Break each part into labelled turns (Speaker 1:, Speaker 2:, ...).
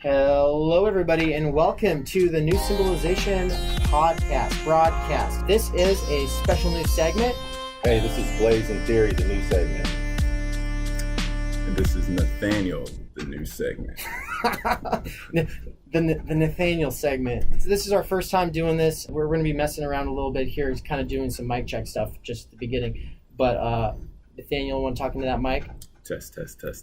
Speaker 1: Hello, everybody, and welcome to the New Symbolization broadcast. This is a special news segment.
Speaker 2: Hey, this is Blaze in Theory, the new segment.
Speaker 3: And this is Nathaniel, the new segment.
Speaker 1: the Nathaniel segment. So this is our first time doing this. We're going to be messing around a little bit here. He's kind of doing some mic check stuff just at the beginning. But Nathaniel, want to talk into that mic?
Speaker 3: Test.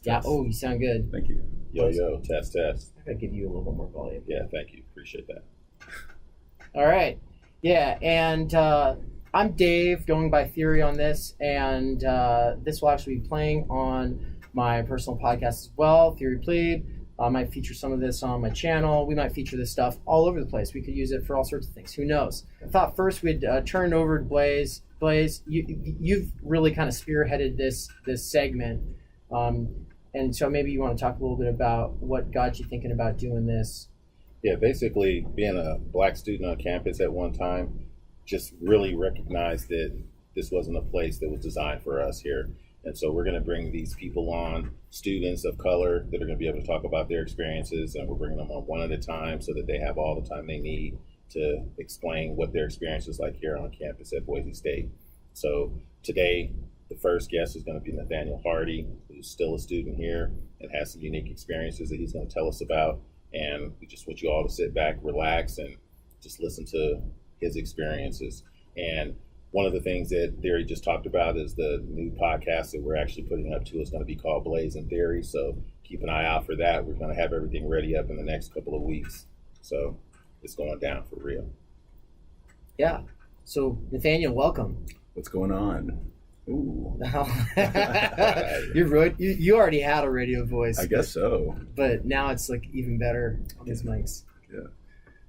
Speaker 1: Yeah, oh, you sound good.
Speaker 3: Thank you.
Speaker 2: Yo, test.
Speaker 1: I gotta give you a little bit more volume.
Speaker 2: Yeah, thank you. Appreciate that.
Speaker 1: All right. Yeah, and I'm Dave, going by Theory on this, and this will actually be playing on my personal podcast as well, Theory Plebe. I might feature some of this on my channel. We might feature this stuff all over the place. We could use it for all sorts of things. Who knows? I thought first we'd turn it over to Blaze. Blaze, you've really kind of spearheaded this segment. And so maybe you want to talk a little bit about what got you thinking about doing this.
Speaker 2: Yeah, basically being a black student on campus at one time, just really recognized that this wasn't a place that was designed for us here. And so we're going to bring these people on, students of color that are going to be able to talk about their experiences, and we're bringing them on one at a time so that they have all the time they need to explain what their experience is like here on campus at Boise State. So today, the first guest is going to be Nathaniel Hardy, who's still a student here and has some unique experiences that he's going to tell us about. And we just want you all to sit back, relax, and just listen to his experiences. And one of the things that Theory just talked about is the new podcast that we're actually putting up to is going to be called Blaze in Theory. So keep an eye out for that. We're going to have everything ready up in the next couple of weeks. So it's going down for real.
Speaker 1: Yeah. So Nathaniel, welcome.
Speaker 3: What's going on? Ooh.
Speaker 1: You already had a radio voice.
Speaker 3: I guess so.
Speaker 1: But now it's like even better on these mics.
Speaker 3: Yeah.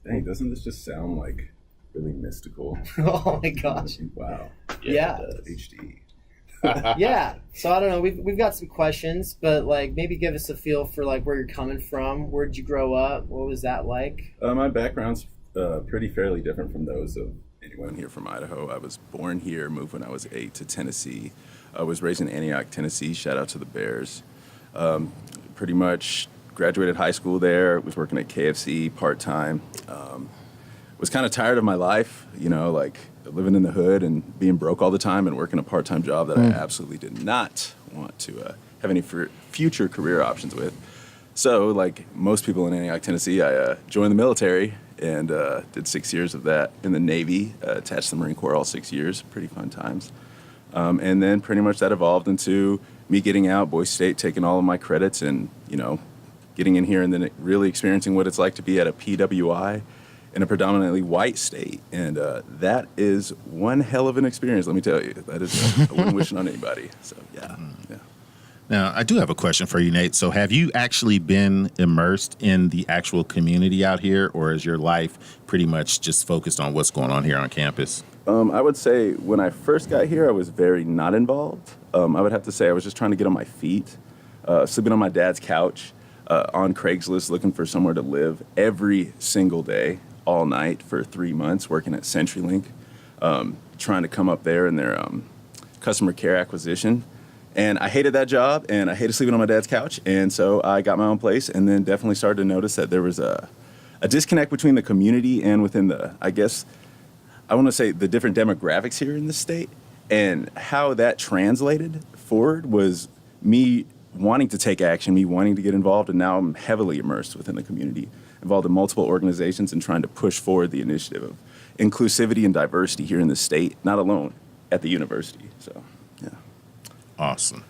Speaker 3: Dang, doesn't this just sound like really mystical?
Speaker 1: Oh my gosh.
Speaker 3: Wow.
Speaker 1: Yeah.
Speaker 3: HD.
Speaker 1: Yeah. So I don't know. We've got some questions, but like maybe give us a feel for like where you're coming from. Where did you grow up? What was that like?
Speaker 3: My background's pretty fairly different from those of anyone here from Idaho. I was born here, moved when I was 8 to Tennessee. I was raised in Antioch, Tennessee. Shout out to the Bears. Pretty much graduated high school there. Was working at KFC part-time. Was kind of tired of my life, like living in the hood and being broke all the time and working a part-time job that I absolutely did not want to have any future career options with. So like most people in Antioch, Tennessee, I joined the military and did 6 years of that in the Navy, attached to the Marine Corps all 6 years, pretty fun times. And then pretty much that evolved into me getting out, Boise State, taking all of my credits and, getting in here and then really experiencing what it's like to be at a PWI in a predominantly white state. And that is one hell of an experience, let me tell you. That is, I wouldn't wish it on anybody. So, yeah.
Speaker 4: Now, I do have a question for you, Nate. So have you actually been immersed in the actual community out here, or is your life pretty much just focused on what's going on here on campus?
Speaker 3: I would say when I first got here, I was very not involved. I would have to say I was just trying to get on my feet, sleeping on my dad's couch, on Craigslist, looking for somewhere to live every single day, all night for 3 months, working at CenturyLink, trying to come up there in their customer care acquisition. And I hated that job, and I hated sleeping on my dad's couch, and so I got my own place, and then definitely started to notice that there was a disconnect between the community and within the, I guess, I want to say the different demographics here in the state, and how that translated forward was me wanting to take action, me wanting to get involved, and now I'm heavily immersed within the community, involved in multiple organizations and trying to push forward the initiative of inclusivity and diversity here in the state, not alone at the university, so.
Speaker 4: Awesome.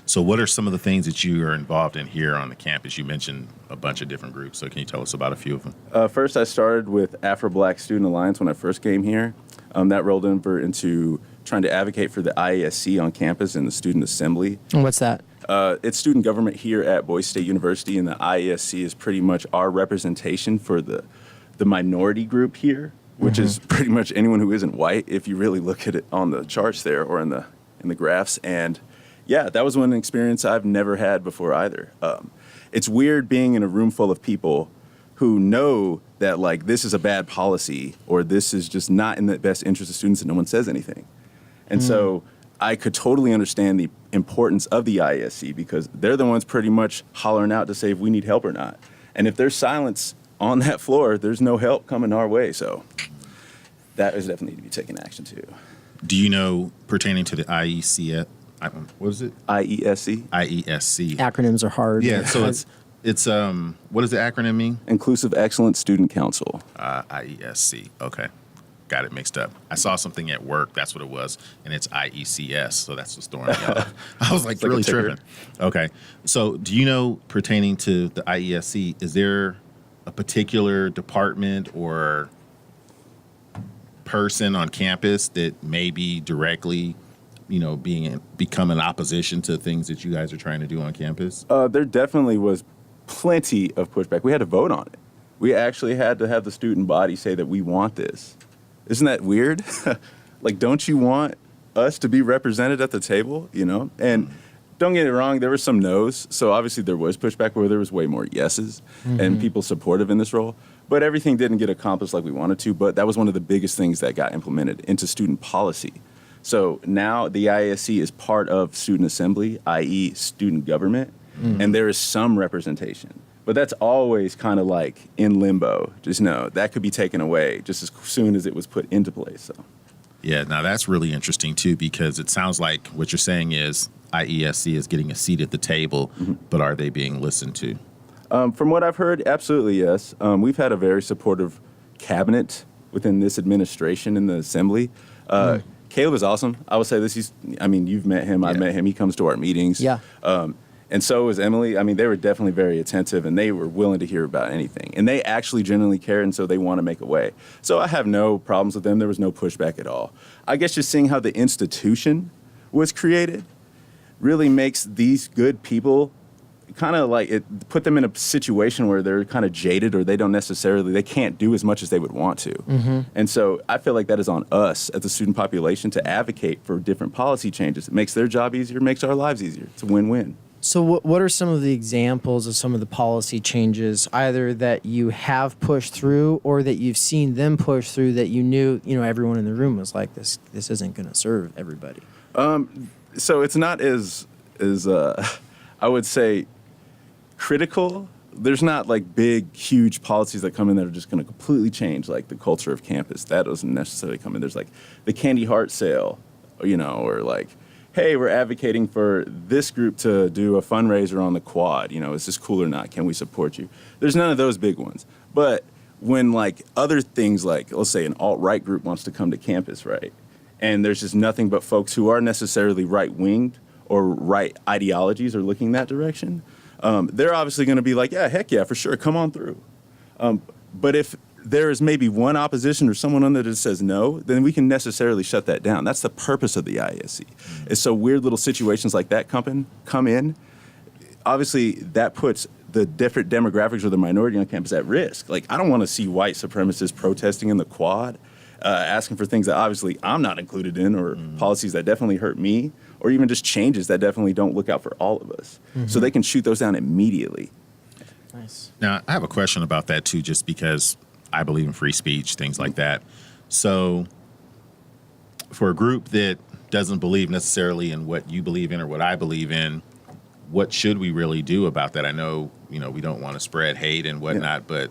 Speaker 4: So what are some of the things that you are involved in here on the campus? You mentioned a bunch of different groups, so can you tell us about a few of them?
Speaker 3: First, I started with Afro-Black Student Alliance when I first came here. That rolled over into trying to advocate for the IASC on campus and the student assembly.
Speaker 1: And what's that?
Speaker 3: It's student government here at Boise State University, and the IASC is pretty much our representation for the minority group here, which is pretty much anyone who isn't white, if you really look at it on the charts there or in the graphs. And yeah, that was one experience I've never had before either. It's weird being in a room full of people who know that like this is a bad policy or this is just not in the best interest of students and no one says anything. And so I could totally understand the importance of the IESC because they're the ones pretty much hollering out to say if we need help or not. And if there's silence on that floor, there's no help coming our way. So that is definitely to be taken action to.
Speaker 4: Do you know, pertaining to the IEC, what is it?
Speaker 3: IESC?
Speaker 4: IESC.
Speaker 1: Acronyms are hard.
Speaker 4: Yeah, so it's what does the acronym mean?
Speaker 3: Inclusive Excellence Student Council.
Speaker 4: IESC. Okay. Got it mixed up. I saw something at work. That's what it was. And it's IECS. So that's what's throwing me off. I was like really tripping. Okay. So do you know, pertaining to the IESC, is there a particular department or person on campus that may be directly, become an opposition to things that you guys are trying to do on campus?
Speaker 3: There definitely was plenty of pushback. We had to vote on it. We actually had to have the student body say that we want this. Isn't that weird? Like, don't you want us to be represented at the table, And don't get it wrong, there were some no's. So obviously there was pushback where there was way more yeses and people supportive in this role. But everything didn't get accomplished like we wanted to. But that was one of the biggest things that got implemented into student policy. So now the IASC is part of student assembly, i.e. student government, and there is some representation. But that's always kind of like in limbo. Just know that could be taken away just as soon as it was put into place. So.
Speaker 4: Yeah, now that's really interesting too, because it sounds like what you're saying is IESC is getting a seat at the table, but are they being listened to?
Speaker 3: From what I've heard, absolutely yes. We've had a very supportive cabinet within this administration in the assembly. Caleb is awesome. I would say this. You've met him. I've met him. He comes to our meetings.
Speaker 1: Yeah.
Speaker 3: And so was Emily. They were definitely very attentive, and they were willing to hear about anything. And they actually genuinely care, and so they want to make a way. So I have no problems with them. There was no pushback at all. I guess just seeing how the institution was created really makes these good people kind of like it put them in a situation where they're kind of jaded, or they can't do as much as they would want to. And so I feel like that is on us as the student population to advocate for different policy changes. It makes their job easier, makes our lives easier. It's a win-win.
Speaker 1: So what are some of the examples of some of the policy changes, either that you have pushed through or that you've seen them push through that you knew, everyone in the room was like, this isn't going to serve everybody?
Speaker 3: So it's not as I would say, critical. There's not like big, huge policies that come in that are just going to completely change like the culture of campus. That doesn't necessarily come in. There's like the candy heart sale, or like, hey, we're advocating for this group to do a fundraiser on the quad. Is this cool or not? Can we support you? There's none of those big ones. But when like other things like, let's say an alt-right group wants to come to campus, right? And there's just nothing but folks who aren't necessarily right-winged or right ideologies are looking that direction. They're obviously going to be like, yeah, heck yeah, for sure, come on through. But if there is maybe one opposition or someone on there that says no, then we can necessarily shut that down. That's the purpose of the ISC. It's so weird little situations like that come in. Obviously, that puts the different demographics or the minority on campus at risk. Like, I don't want to see white supremacists protesting in the quad, asking for things that obviously I'm not included in, or policies that definitely hurt me, or even just changes that definitely don't look out for all of us. So they can shoot those down immediately.
Speaker 1: Nice.
Speaker 4: Now, I have a question about that too, just because I believe in free speech, things like that. So for a group that doesn't believe necessarily in what you believe in or what I believe in, what should we really do about that? I know, we don't want to spread hate and whatnot, but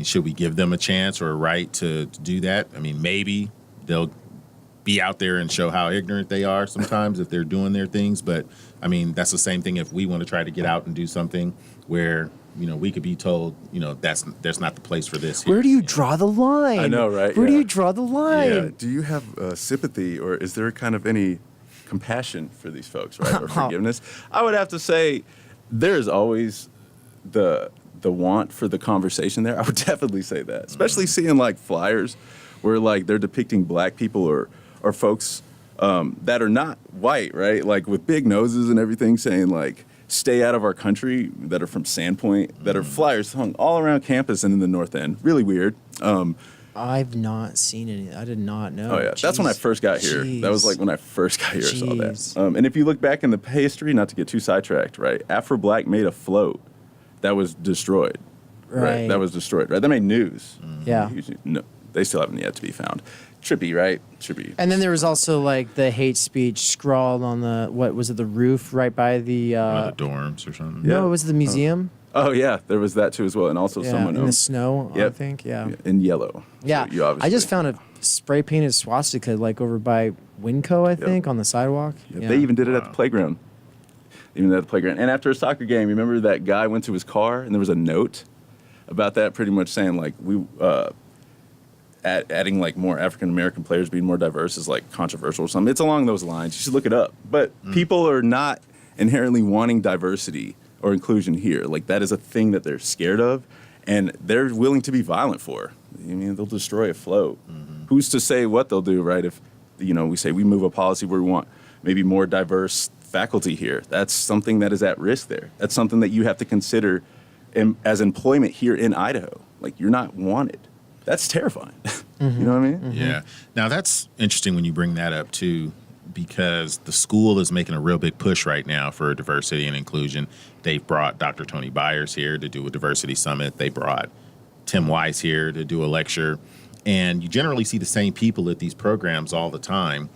Speaker 4: should we give them a chance or a right to do that? Maybe they'll be out there and show how ignorant they are sometimes if they're doing their things. But that's the same thing if we want to try to get out and do something where, we could be told, there's not the place for this here.
Speaker 1: Where do you draw the line?
Speaker 3: I know, right?
Speaker 1: Where do you draw the line?
Speaker 3: Yeah. Do you have sympathy, or is there kind of any compassion for these folks, right? Or forgiveness? I would have to say there's always the want for the conversation there. I would definitely say that, especially seeing like flyers where like they're depicting black people or folks that are not white, right? Like with big noses and everything, saying like, stay out of our country, that are from Sandpoint, that are flyers hung all around campus and in the North End. Really weird.
Speaker 1: I've not seen any. I did not know.
Speaker 3: Oh, yeah.
Speaker 1: Jeez.
Speaker 3: That's when I first got here.
Speaker 1: Jeez.
Speaker 3: That was like when I first got here, I saw
Speaker 1: Jeez.
Speaker 3: that. And if you look back in the history, not to get too sidetracked, right? Afro-Black made a float that was destroyed. Right. That was destroyed, right? That made news.
Speaker 1: Yeah.
Speaker 3: No, They still haven't yet to be found. Trippy, right? Trippy.
Speaker 1: And then there was also like the hate speech scrawled on the the roof right by the
Speaker 4: One of the dorms or something.
Speaker 1: no, it was the museum.
Speaker 3: Oh yeah, there was that too as well, and also
Speaker 1: Yeah,
Speaker 3: someone
Speaker 1: in the snow, I think. Yeah.
Speaker 3: in yellow.
Speaker 1: Yeah.
Speaker 3: So you obviously,
Speaker 1: I just found a spray painted swastika like over by Winco, I think, on the sidewalk. Yeah.
Speaker 3: They even did it at the playground. Even at the playground. And after a soccer game, remember that guy went to his car and there was a note about that, pretty much saying like adding like more African American players, being more diverse is like controversial or something. It's along those lines. You should look it up. But people are not inherently wanting diversity or inclusion here. Like that is a thing that they're scared of, and they're willing to be violent for. I mean, they'll destroy a float. Who's to say what they'll do, right? If we say we move a policy where we want maybe more diverse faculty here, that's something that is at risk there. That's something that you have to consider as employment here in Idaho. Like you're not wanted. That's terrifying. You know what I mean?
Speaker 4: Yeah. Now that's interesting when you bring that up too, because the school is making a real big push right now for diversity and inclusion. They've brought Dr. Tony Byers here to do a diversity summit. They brought Tim Weiss here to do a lecture. And you generally see the same people at these programs all the time.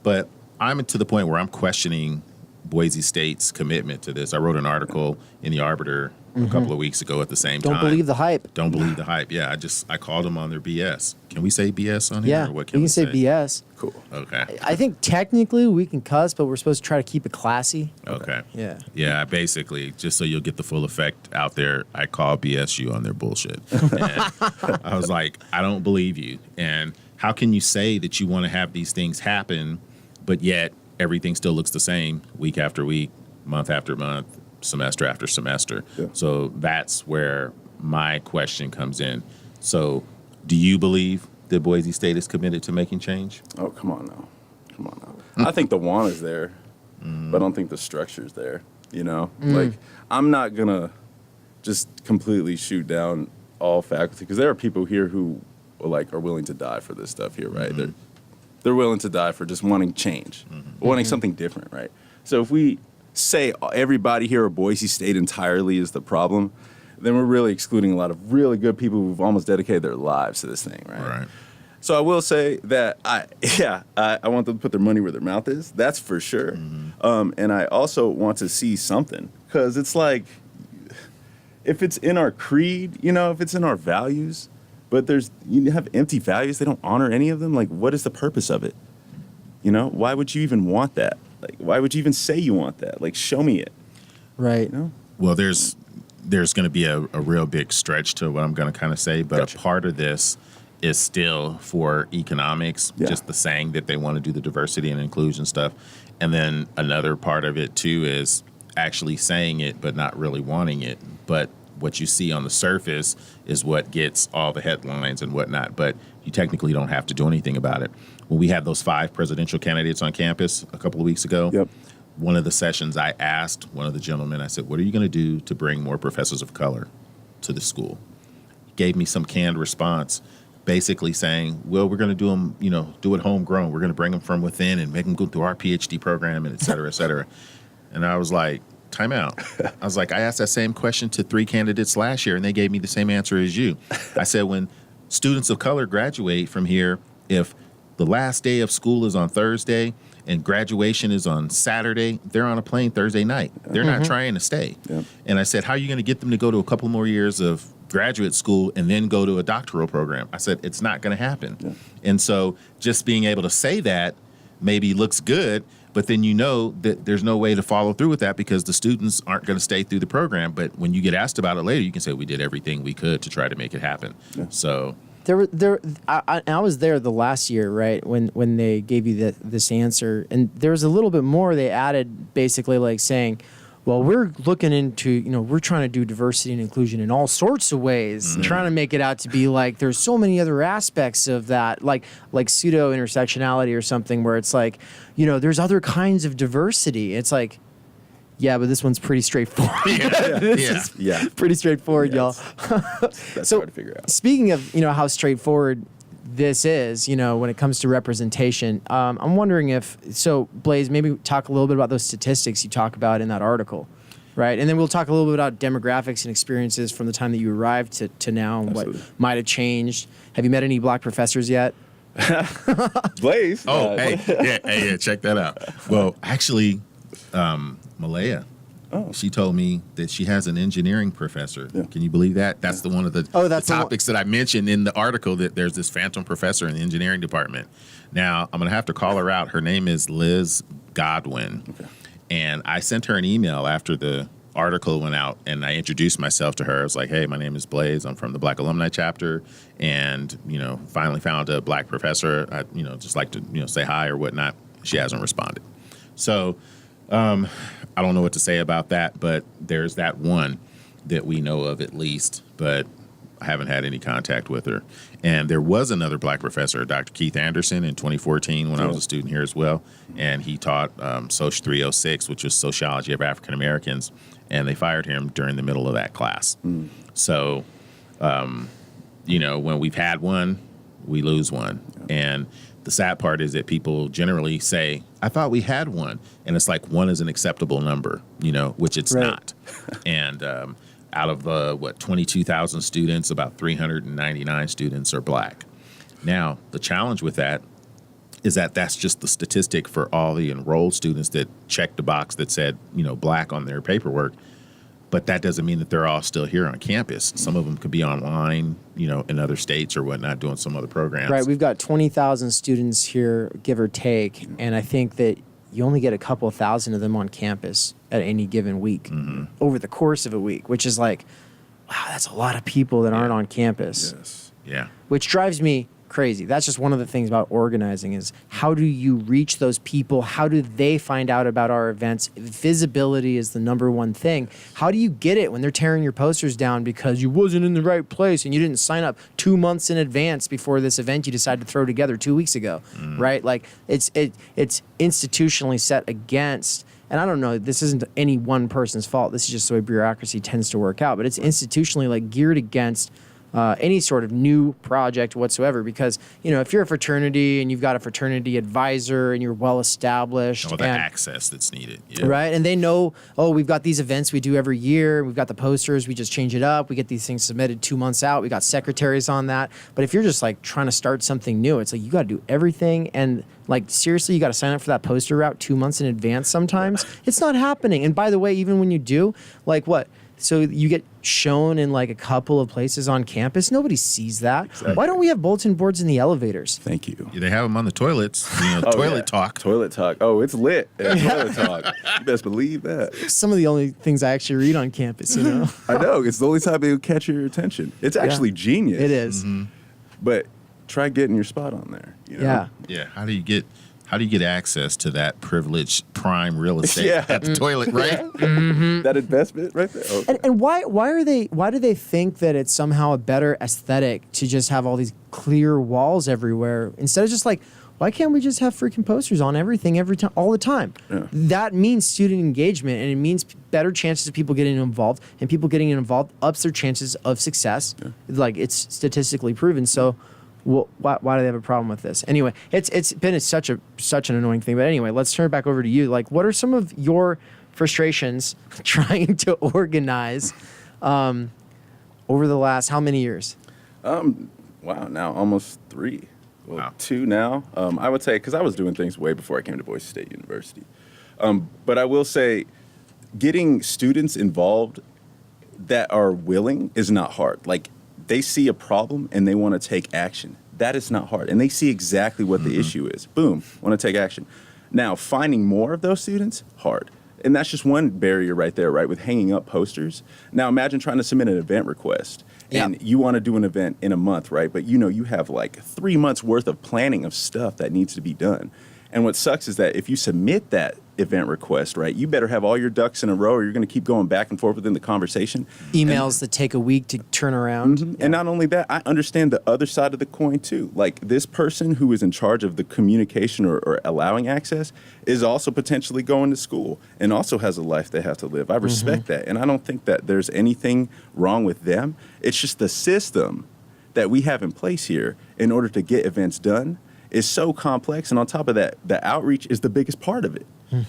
Speaker 4: But I'm to the point where I'm questioning Boise State's commitment to this. I wrote an article in the Arbiter a couple of weeks ago at the same time.
Speaker 1: Don't believe the hype.
Speaker 4: Don't believe the hype. Yeah, I called them on their BS. Can we say BS on here?
Speaker 1: Yeah,
Speaker 4: Or what
Speaker 1: we can say BS.
Speaker 3: Cool.
Speaker 4: Okay.
Speaker 1: I think technically we can cuss, but we're supposed to try to keep it classy.
Speaker 4: Okay.
Speaker 1: Yeah.
Speaker 4: Yeah, basically, just so you'll get the full effect out there, I call BSU on their bullshit. And I was like, I don't believe you. And how can you say that you want to have these things happen, but yet everything still looks the same week after week, month after month, semester after semester?
Speaker 3: Yeah.
Speaker 4: So that's where my question comes in. So do you believe that Boise State is committed to making change?
Speaker 3: Oh, come on now. I think the want is there, but I don't think the structure's there. Like I'm not gonna just completely shoot down all faculty, because there are people here who are willing to die for this stuff here, right? They're willing to die for just wanting change, wanting something different, right? So if we say everybody here at Boise State entirely is the problem, then we're really excluding a lot of really good people who've almost dedicated their lives to this thing, right?
Speaker 4: Right.
Speaker 3: So I will say that I want them to put their money where their mouth is. That's for sure. And I also want to see something, because it's like, if it's in our creed, if it's in our values, but you have empty values, they don't honor any of them. Like, what is the purpose of it? Why would you even want that? Like, why would you even say you want that? Like, show me it.
Speaker 1: Right.
Speaker 4: Well, there's going to be a real big stretch to what I'm going to kind of say, but
Speaker 3: Gotcha.
Speaker 4: a part of this is still for economics, just the saying that they want to do the diversity and inclusion stuff. And then another part of it, too, is actually saying it but not really wanting it. But what you see on the surface is what gets all the headlines and whatnot, but you technically don't have to do anything about it. When we had those 5 presidential candidates on campus a couple of weeks ago, one of the sessions I asked one of the gentlemen, I said, what are you going to do to bring more professors of color to the school? He gave me some canned response, basically saying, well, we're going to do them, do it homegrown. We're going to bring them from within and make them go through our PhD program, and et cetera, et cetera. And I was like, time out. I was like, I asked that same question to 3 candidates last year, and they gave me the same answer as you. I said, when students of color graduate from here, if the last day of school is on Thursday and graduation is on Saturday, they're on a plane Thursday night. They're not trying to stay. And I said, how are you going to get them to go to a couple more years of graduate school and then go to a doctoral program? I said, it's not going to happen. And so just being able to say that maybe looks good, but then that there's no way to follow through with that, because the students aren't going to stay through the program. But when you get asked about it later, you can say we did everything we could to try to make it happen. So
Speaker 1: I was there the last year, right, when they gave you this answer, and there was a little bit more they added, basically like saying, well, we're looking into, we're trying to do diversity and inclusion in all sorts of ways, trying to make it out to be like there's so many other aspects of that, like pseudo intersectionality or something, where it's like, there's other kinds of diversity. It's like, yeah, but this one's pretty straightforward. This is pretty straightforward, y'all.
Speaker 3: That's hard to figure out.
Speaker 1: Speaking of, how straightforward this is, when it comes to representation, I'm wondering Blaze, maybe talk a little bit about those statistics you talk about in that article. Right, and then we'll talk a little bit about demographics and experiences from the time that you arrived to now, and what might have changed. Have you met any black professors yet?
Speaker 3: Blaze.
Speaker 4: Oh, hey, check that out. Well, actually, Malaya, she told me that she has an engineering professor. Yeah. Can you believe that? That's the one of the topics that I mentioned in the article, that there's this phantom professor in the engineering department. Now, I'm going to have to call her out. Her name is Liz Godwin. Okay. And I sent her an email after the article went out, and I introduced myself to her. I was like, hey, my name is Blaze. I'm from the Black Alumni Chapter, and, finally found a black professor. I, just like to, say hi or whatnot. She hasn't responded. So I don't know what to say about that, but there's that one that we know of at least, but I haven't had any contact with her. And there was another black professor, Dr. Keith Anderson, in 2014 when I was a student here as well. And he taught Soc 306, which was Sociology of African Americans. And they fired him during the middle of that class. Mm. So, when we've had one, we lose one. Yeah. And the sad part is that people generally say, I thought we had one. And it's like one is an acceptable number, which it's not. And out of the 22,000 students, about 399 students are black. Now, the challenge with that is that that's just the statistic for all the enrolled students that checked the box that said, black on their paperwork. But that doesn't mean that they're all still here on campus. Some of them could be online, in other states or whatnot, doing some other programs.
Speaker 1: Right. We've got 20,000 students here, give or take. And I think that you only get a couple of thousand of them on campus at any given week over the course of a week, which is like, wow, that's a lot of people that aren't on campus.
Speaker 3: Yes.
Speaker 4: Yeah.
Speaker 1: Which drives me crazy. That's just one of the things about organizing is how do you reach those people? How do they find out about our events? Visibility is the number one thing. How do you get it when they're tearing your posters down because you wasn't in the right place and you didn't sign up 2 months in advance before this event you decided to throw together 2 weeks ago, right? Like it's institutionally set against, and I don't know, this isn't any one person's fault. This is just the way bureaucracy tends to work out, but it's institutionally like geared against any sort of new project whatsoever, because if you're a fraternity and you've got a fraternity advisor and you're well established,
Speaker 4: all the access that's needed,
Speaker 1: right? And they know, we've got these events we do every year. We've got the posters, we just change it up. We get these things submitted 2 months out. We got secretaries on that. But if you're just like trying to start something new, it's like you got to do everything, and like seriously, you got to sign up for that poster route 2 months in advance. Sometimes it's not happening. And by the way, even when you do, like what? So you get shown in like a couple of places on campus. Nobody sees that. Exactly. Why don't we have bulletin boards in the elevators?
Speaker 3: Thank you.
Speaker 4: Yeah, they have them on the toilets. Toilet talk.
Speaker 3: Toilet talk. Oh, it's lit. Toilet talk. You best believe that.
Speaker 1: Some of the only things I actually read on campus,
Speaker 3: I know. It's the only time they will catch your attention. It's actually genius.
Speaker 1: It is.
Speaker 3: Mm-hmm. But try getting your spot on there.
Speaker 4: Yeah. How do you get access to that privileged prime real estate at the toilet, right?
Speaker 3: Mm-hmm. That investment right there. Okay.
Speaker 1: And why do they think that it's somehow a better aesthetic to just have all these clear walls everywhere instead of just like, why can't we just have freaking posters on everything every time, all the time? Yeah. That means student engagement, and it means better chances of people getting involved, and people getting involved ups their chances of success. Yeah. Like it's statistically proven. So well, why do they have a problem with this? Anyway, it's been such an annoying thing. But anyway, let's turn it back over to you. Like, what are some of your frustrations trying to organize over the last how many years?
Speaker 3: Wow, now almost 3. Well, wow. 2 now. I would say, because I was doing things way before I came to Boise State University. But I will say, getting students involved that are willing is not hard. Like, they see a problem and they want to take action. That is not hard. And they see exactly what the issue is. Boom, want to take action. Now, finding more of those students, hard. And that's just one barrier right there, right, with hanging up posters. Now, imagine trying to submit an event request. And you want to do an event in a month, right? But you have like 3 months worth of planning of stuff that needs to be done. And what sucks is that if you submit that event request, right, you better have all your ducks in a row or you're going to keep going back and forth within the conversation.
Speaker 1: Emails that take a week to turn around.
Speaker 3: Mm-hmm. Yeah. And not only that, I understand the other side of the coin too. Like this person who is in charge of the communication or allowing access is also potentially going to school and also has a life they have to live. I respect that. And I don't think that there's anything wrong with them. It's just the system that we have in place here in order to get events done is so complex. And on top of that, the outreach is the biggest part of it.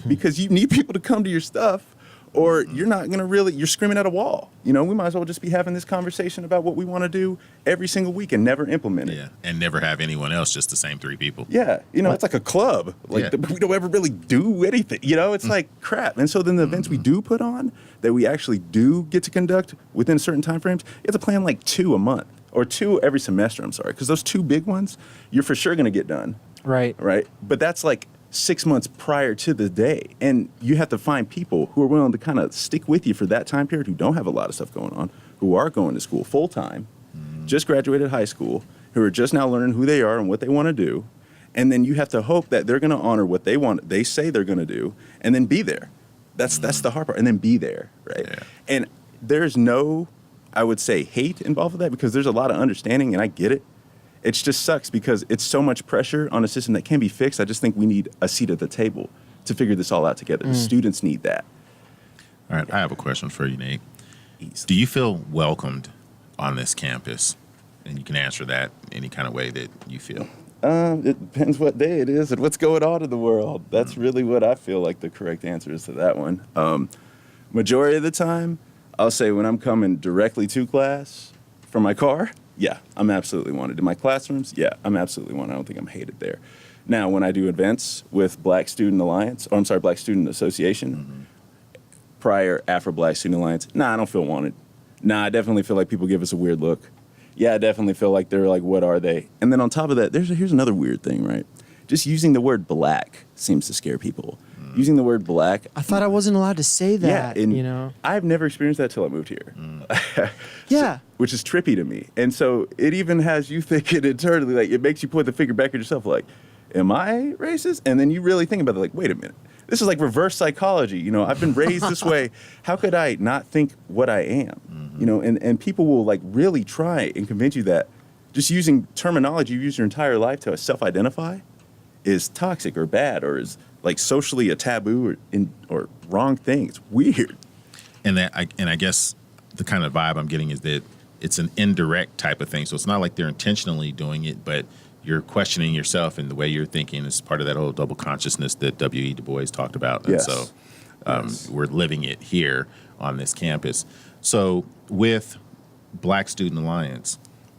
Speaker 3: Because you need people to come to your stuff or you're not going to really, you're screaming at a wall. You know, we might as well just be having this conversation about what we want to do every single week and never implement it.
Speaker 4: Yeah, and never have anyone else, just the same 3 people.
Speaker 3: Yeah, you know, it's like a club. Like,
Speaker 4: Yeah.
Speaker 3: we don't ever really do anything. You know, it's like crap. And so then the events we do put on that we actually do get to conduct within certain time frames, you have to plan like 2 a month or 2 every semester, I'm sorry. Because those 2 big ones, you're for sure going to get done.
Speaker 1: Right.
Speaker 3: Right? But that's like 6 months prior to the day. And you have to find people who are willing to kind of stick with you for that time period, who don't have a lot of stuff going on, who are going to school full time, just graduated high school, who are just now learning who they are and what they want to do. And then you have to hope that they're going to honor what they say they're going to do, and then be there. That's the hard part. And then be there, right?
Speaker 4: Yeah.
Speaker 3: And there's no, I would say, hate involved with that, because there's a lot of understanding, and I get it. It just sucks because it's so much pressure on a system that can be fixed. I just think we need a seat at the table to figure this all out together. The students need that.
Speaker 4: All right, I have a question for you, Nate.
Speaker 3: Easy.
Speaker 4: Do you feel welcomed on this campus? And you can answer that any kind of way that you feel.
Speaker 3: It depends what day it is and what's going on in the world. That's really what I feel like the correct answer is to that one. Majority of the time, I'll say when I'm coming directly to class from my car, yeah, I'm absolutely wanted. In my classrooms, yeah, I'm absolutely wanted. I don't think I'm hated there. Now, when I do events with Black Student Alliance, or I'm sorry, Black Student Association, prior Afro-Black Student Alliance, nah, I don't feel wanted. Nah, I definitely feel like people give us a weird look. Yeah, I definitely feel like they're like, what are they? And then on top of that, here's another weird thing, right? Just using the word black seems to scare people. Using the word black.
Speaker 1: I thought I wasn't allowed to say that,
Speaker 3: yeah, and
Speaker 1: you know?
Speaker 3: I've never experienced that till I moved here.
Speaker 1: Yeah.
Speaker 3: Which is trippy to me. And so it even has you thinking internally, like, it makes you point the finger back at yourself, like, am I racist? And then you really think about it, like, wait a minute. This is like reverse psychology. You know, I've been raised this way. How could I not think what I am? You know, and people will like really try and convince you that just using terminology you've used your entire life to self-identify is toxic or bad or is like socially a taboo or wrong thing. It's weird.
Speaker 4: And I guess the kind of vibe I'm getting is that it's an indirect type of thing. So it's not like they're intentionally doing it, but you're questioning yourself and the way you're thinking is part of that whole double consciousness that W.E. Du Bois talked about. And
Speaker 3: Yes.
Speaker 4: so
Speaker 3: Yes.
Speaker 4: we're living it here on this campus. So with Black Student Alliance,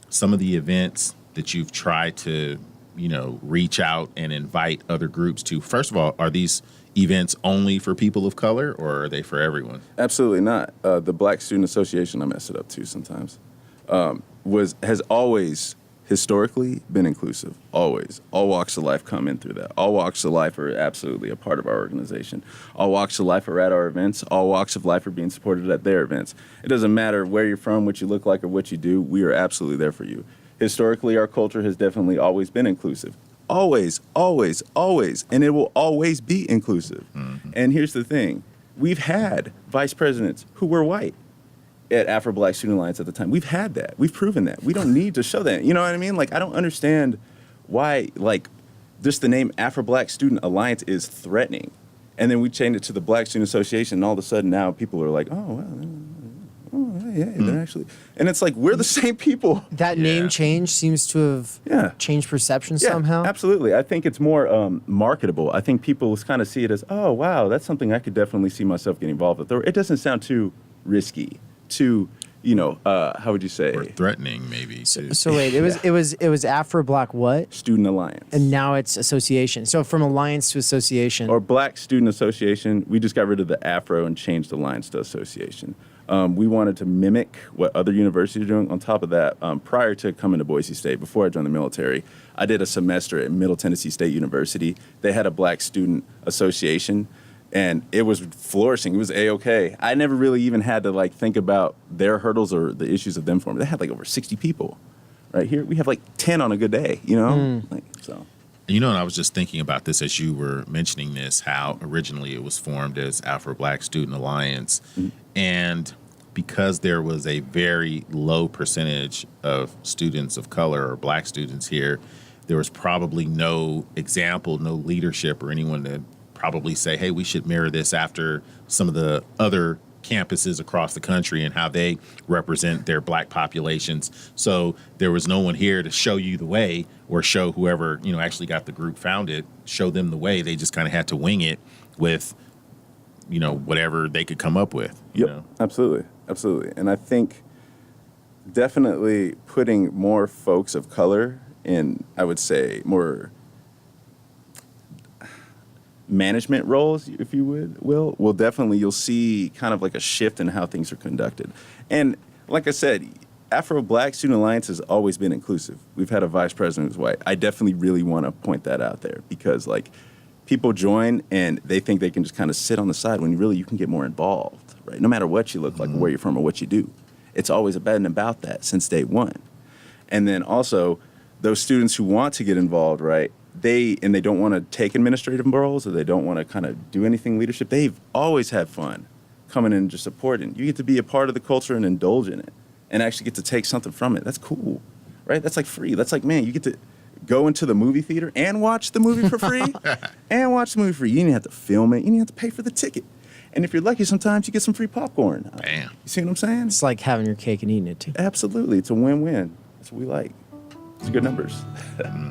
Speaker 4: some of the events that you've tried to, you know, reach out and invite other groups to, first of all, are these events only for people of color or are they for everyone?
Speaker 3: Absolutely not. The Black Student Association, I mess it up too sometimes, has always historically been inclusive. Always. All walks of life come in through that. All walks of life are absolutely a part of our organization. All walks of life are at our events. All walks of life are being supported at their events. It doesn't matter where you're from, what you look like, or what you do. We are absolutely there for you. Historically, our culture has definitely always been inclusive. Always, always, always. And it will always be inclusive. And here's the thing. We've had vice presidents who were white at Afro-Black Student Alliance at the time. We've had that. We've proven that. We don't need to show that. You know what I mean? Like, I don't understand why, like, just the name Afro-Black Student Alliance is threatening. And then we changed it to the Black Student Association, and all of a sudden now people are like, oh, well, yeah, they're actually... And it's like, we're the same people.
Speaker 1: That name change seems to have changed perception somehow.
Speaker 3: Absolutely. I think it's more marketable. I think people kind of see it as, oh, wow, that's something I could definitely see myself getting involved with. Or it doesn't sound too risky. To, you know, how would you say?
Speaker 4: Or threatening, maybe.
Speaker 1: So wait, it was Afro-Black what?
Speaker 3: Student Alliance.
Speaker 1: And now it's association. So from alliance to association.
Speaker 3: Or Black Student Association. We just got rid of the Afro and changed alliance to association. We wanted to mimic what other universities are doing. On top of that, prior to coming to Boise State, before I joined the military, I did a semester at Middle Tennessee State University. They had a Black Student Association. And it was flourishing. It was A-okay. I never really even had to like think about their hurdles or the issues of them forming. They had like over 60 people. Right here, we have like 10 on a good day, you know? Like, so.
Speaker 4: You know, and I was just thinking about this as you were mentioning this, how originally it was formed as Afro-Black Student Alliance. And because there was a very low percentage of students of color or Black students here, there was probably no example, no leadership or anyone to probably say, hey, we should mirror this after some of the other campuses across the country and how they represent their Black populations. So there was no one here to show you the way or show whoever, you know, actually got the group founded, show them the way. They just kind of had to wing it with whatever they could come up with. You know?
Speaker 3: Absolutely. And I think definitely putting more folks of color in, I would say, more management roles, if you will definitely, you'll see kind of like a shift in how things are conducted. And like I said, Afro-Black Student Alliance has always been inclusive. We've had a vice president who's white. I definitely really want to point that out there because, like, people join and they think they can just kind of sit on the side when really you can get more involved, right? No matter what you look like, or where you're from, or what you do. It's always been about that since day one. And then also, those students who want to get involved, right, they don't want to take administrative roles or they don't want to kind of do anything leadership. They've always had fun coming in and just supporting. You get to be a part of the culture and indulge in it and actually get to take something from it. That's cool, right? That's like free. That's like, man, you get to go into the movie theater and watch the movie for free and watch the movie for free. You didn't have to film it. You didn't have to pay for the ticket. And if you're lucky, sometimes you get some free popcorn.
Speaker 4: Damn.
Speaker 3: You see what I'm saying?
Speaker 1: It's like having your cake and eating it too.
Speaker 3: Absolutely. It's a win-win. That's what we like. It's good numbers.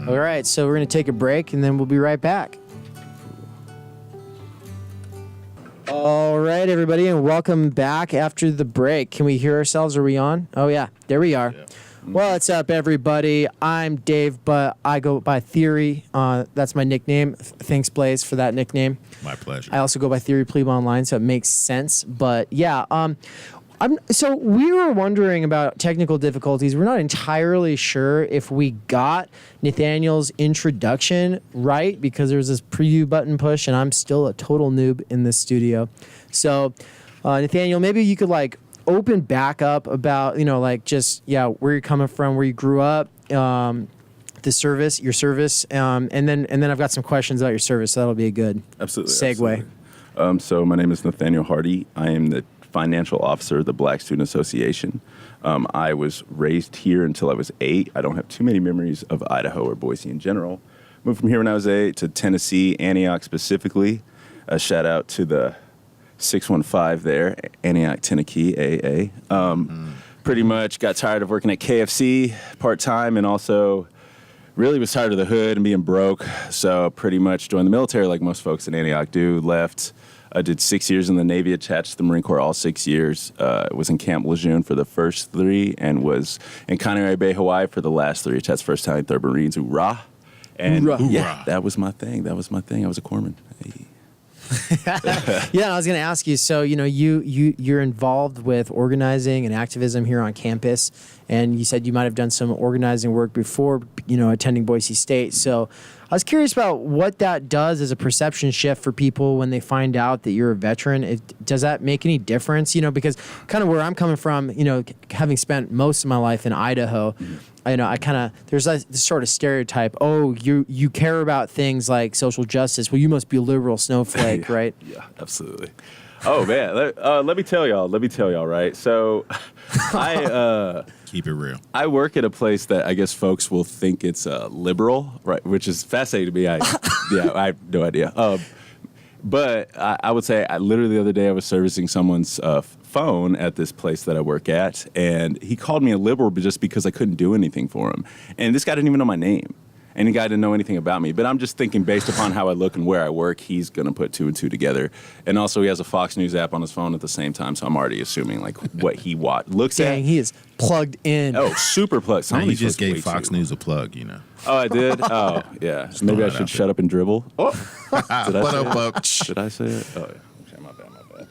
Speaker 1: All right, so we're going to take a break, and then we'll be right back. All right, everybody, and welcome back after the break. Can we hear ourselves? Are we on? Oh, yeah. There we are. Yeah. What's up, everybody? I'm Dave, but I go by Theory. That's my nickname. Thanks, Blaze, for that nickname.
Speaker 4: My pleasure.
Speaker 1: I also go by Theory Plebe online, so it makes sense. But, yeah, so we were wondering about technical difficulties. We're not entirely sure if we got Nathaniel's introduction right because there was this preview button push, and I'm still a total noob in this studio. So, Nathaniel, maybe you could open back up about where you're coming from, where you grew up, your service, and then I've got some questions about your service. So that'll be a good segue.
Speaker 3: Absolutely. So my name is Nathaniel Hardy. I am the financial officer of the Black Student Association. I was raised here until I was 8. I don't have too many memories of Idaho or Boise in general. Moved from here when I was 8 to Tennessee, Antioch specifically. A shout out to the 615 there, Antioch, Tennessee, AA. Pretty much got tired of working at KFC part-time and also really was tired of the hood and being broke. So pretty much joined the military like most folks in Antioch do. Left. I did 6 years in the Navy, attached to the Marine Corps all 6 years. Was in Camp Lejeune for the first 3 and was in Connery Bay, Hawaii for the last 3. Attached first time, 3rd Marines, hoorah. And yeah, that was my thing. I was a corpsman. Hey.
Speaker 1: Yeah, I was going to ask you. So you're involved with organizing and activism here on campus, and you said you might have done some organizing work before attending Boise State. So I was curious about what that does as a perception shift for people when they find out that you're a veteran. Does that make any difference? Because kind of where I'm coming from, having spent most of my life in Idaho. There's this sort of stereotype. Oh, you care about things like social justice. Well, you must be a liberal snowflake, right?
Speaker 3: Yeah, absolutely. Oh man, let me tell y'all, right? So, I
Speaker 4: keep it real.
Speaker 3: I work at a place that I guess folks will think it's liberal, right? Which is fascinating to me. I have no idea. But I would say, literally the other day I was servicing someone's phone at this place that I work at, and he called me a liberal just because I couldn't do anything for him. And this guy didn't even know my name. And the guy didn't know anything about me. But I'm just thinking based upon how I look and where I work, he's going to put 2 and 2 together. And also he has a Fox News app on his phone at the same time, so I'm already assuming what he looks at.
Speaker 1: Dang, he is plugged in.
Speaker 3: Oh, super plugged.
Speaker 4: You just gave Fox News a plug,
Speaker 3: Oh, I did? Oh, yeah. Maybe I should shut up and dribble. Oh, did I say it? Oh, yeah. Okay, my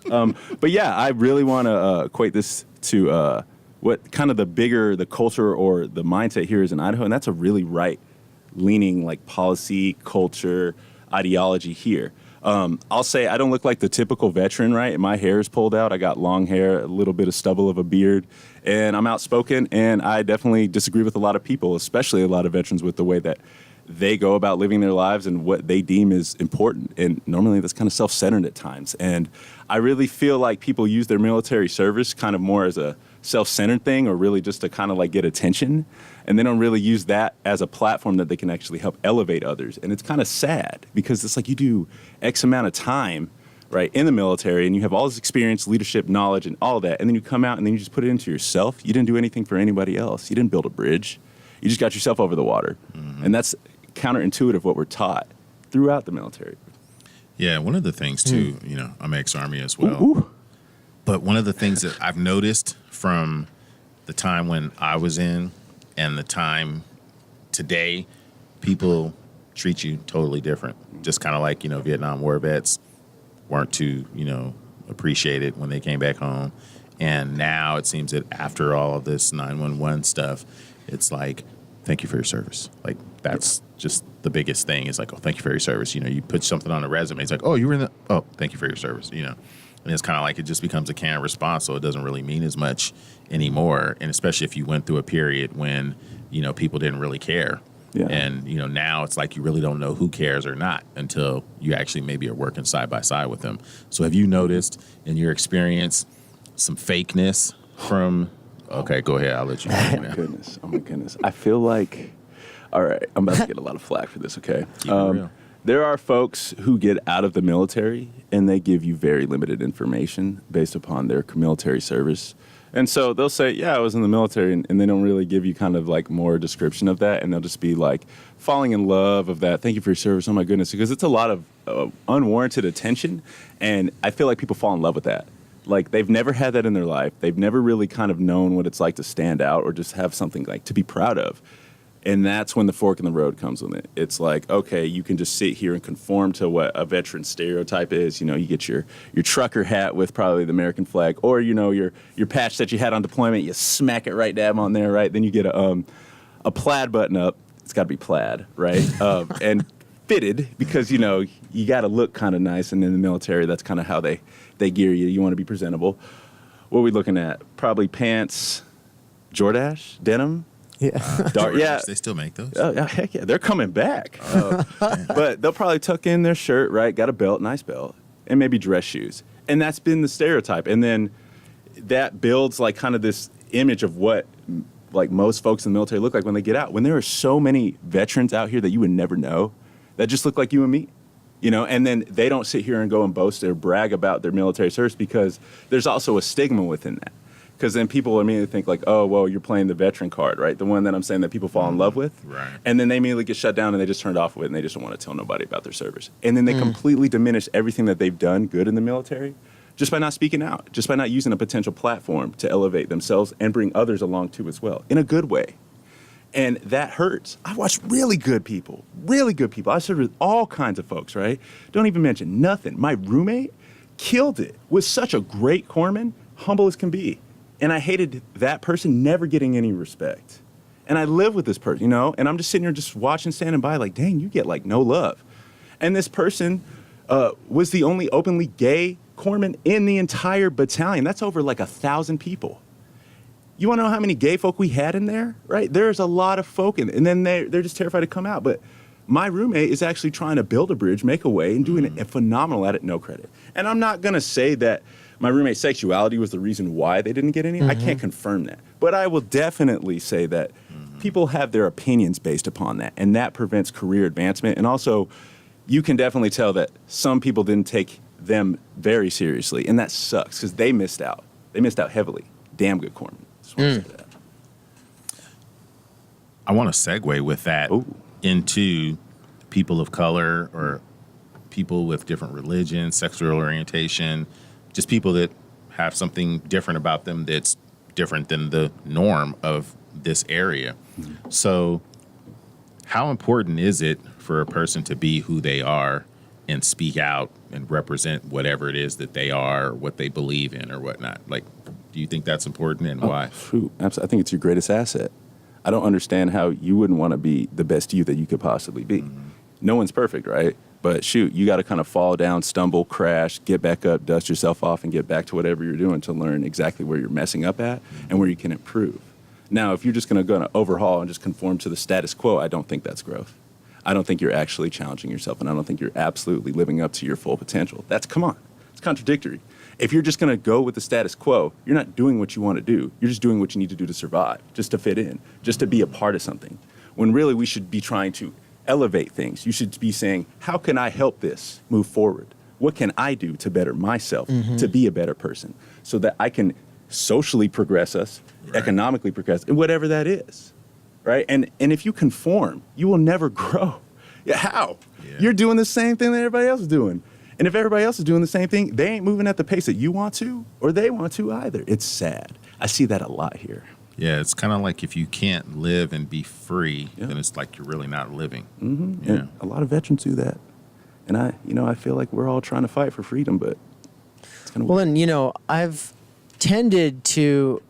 Speaker 3: bad. But yeah, I really want to equate this to what kind of the culture or the mindset here is in Idaho, and that's a really right-leaning policy, culture, ideology here. I'll say I don't look like the typical veteran, right? My hair is pulled out. I got long hair, a little bit of stubble of a beard, and I'm outspoken, and I definitely disagree with a lot of people, especially a lot of veterans, with the way that they go about living their lives and what they deem is important. And normally that's kind of self-centered at times. And I really feel like people use their military service kind of more as a self-centered thing or really just to kind of get attention. And they don't really use that as a platform that they can actually help elevate others. And it's kind of sad because it's you do X amount of time, right, in the military, and you have all this experience, leadership, knowledge, and all that. And then you come out and then you just put it into yourself. You didn't do anything for anybody else. You didn't build a bridge. You just got yourself over the water. Mm-hmm. And that's counterintuitive what we're taught throughout the military.
Speaker 4: Yeah, one of the things too, I'm ex-Army as well.
Speaker 3: Ooh.
Speaker 4: But one of the things that I've noticed from the time when I was in and the time today, people treat you totally different. Just kind of like, Vietnam War vets weren't too, appreciated when they came back home. And now it seems that after all of this 911 stuff, it's like, thank you for your service. Like, that's just the biggest thing. It's like, oh, thank you for your service. You put something on a resume. It's like, oh, you were in the, oh, thank you for your service, And it's kind of like it just becomes a canned response, so it doesn't really mean as much anymore. And especially if you went through a period when, people didn't really care.
Speaker 3: Yeah.
Speaker 4: And, now it's like you really don't know who cares or not until you actually maybe are working side by side with them. So have you noticed in your experience some fakeness from... Okay, go ahead. I'll let you.
Speaker 3: Oh my goodness. I feel like, all right, I'm about to get a lot of flack for this, okay?
Speaker 4: Keep it real.
Speaker 3: There are folks who get out of the military and they give you very limited information based upon their military service. And so they'll say, yeah, I was in the military, and they don't really give you kind of like more description of that. And they'll just be like falling in love of that. Thank you for your service. Oh my goodness. Because it's a lot of unwarranted attention. And I feel like people fall in love with that. Like they've never had that in their life. They've never really kind of known what it's like to stand out or just have something like to be proud of. And that's when the fork in the road comes with it. It's like, okay, you can just sit here and conform to what a veteran stereotype is. You get your trucker hat with probably the American flag, or your patch that you had on deployment. You smack it right dab on there, right? Then you get a plaid button up. It's got to be plaid, right? And fitted, because you got to look kind of nice. And in the military, that's kind of how they gear you. You want to be presentable. What are we looking at? Probably pants, Jordache, denim.
Speaker 1: Yeah.
Speaker 3: Dark, yeah.
Speaker 4: They still make those.
Speaker 3: Oh, heck yeah. They're coming back. But they'll probably tuck in their shirt, right? Got a belt, nice belt, and maybe dress shoes. And that's been the stereotype. And then that builds like kind of this image of what like most folks in the military look like when they get out. When there are so many veterans out here that you would never know that just look like you and me. And then they don't sit here and go and boast or brag about their military service, because there's also a stigma within that. Because then people immediately think like, oh, well, you're playing the veteran card, right? The one that I'm saying that people fall in love with.
Speaker 4: Right.
Speaker 3: And then they immediately get shut down and they just turned off with it and they just don't want to tell nobody about their service. And then they completely diminish everything that they've done good in the military just by not speaking out, just by not using a potential platform to elevate themselves and bring others along too as well, in a good way. And that hurts. I watched really good people. I served with all kinds of folks, right? Don't even mention nothing. My roommate killed it, was such a great corpsman, humble as can be. And I hated that person never getting any respect. And I live with this person, and I'm just sitting here just watching, standing by like, dang, you get like no love. And this person was the only openly gay corpsman in the entire battalion. That's over like 1,000 people. You want to know how many gay folk we had in there, right? There's a lot of folk in, and then they're just terrified to come out. But my roommate is actually trying to build a bridge, make a way, and doing a phenomenal at it, no credit. And I'm not going to say that my roommate's sexuality was the reason why they didn't get any. I can't confirm that. But I will definitely say that people have their opinions based upon that, and that prevents career advancement. And also, you can definitely tell that some people didn't take them very seriously, and that sucks because they missed out. They missed out heavily. Damn good corpsmen.
Speaker 4: I want to segue with that into people of color or people with different religions, sexual orientation, just people that have something different about them that's different than the norm of this area. So how important is it for a person to be who they are and speak out and represent whatever it is that they are, or what they believe in or whatnot? Like, do you think that's important, and why?
Speaker 3: Shoot, absolutely. I think it's your greatest asset. I don't understand how you wouldn't want to be the best you that you could possibly be. No one's perfect, right? But shoot, you got to kind of fall down, stumble, crash, get back up, dust yourself off, and get back to whatever you're doing to learn exactly where you're messing up at and where you can improve. Now, if you're just going to overhaul and just conform to the status quo, I don't think that's growth. I don't think you're actually challenging yourself, and I don't think you're absolutely living up to your full potential. Come on, it's contradictory. If you're just going to go with the status quo, you're not doing what you want to do. You're just doing what you need to do to survive, just to fit in, just to be a part of something. When really we should be trying to elevate things. You should be saying, how can I help this move forward? What can I do to better myself, to be a better person, so that I can socially progress us, economically progress, and whatever that is, right? And if you conform, you will never grow. Yeah, how? Yeah. You're doing the same thing that everybody else is doing. And if everybody else is doing the same thing, they ain't moving at the pace that you want to or they want to either. It's sad. I see that a lot here.
Speaker 4: Yeah, it's kind of like if you can't live and be free, then it's like you're really not living.
Speaker 3: Mm-hmm.
Speaker 4: Yeah.
Speaker 3: And a lot of veterans do that. And I feel like we're all trying to fight for freedom, but it's kind of
Speaker 1: Well, and I've tended to,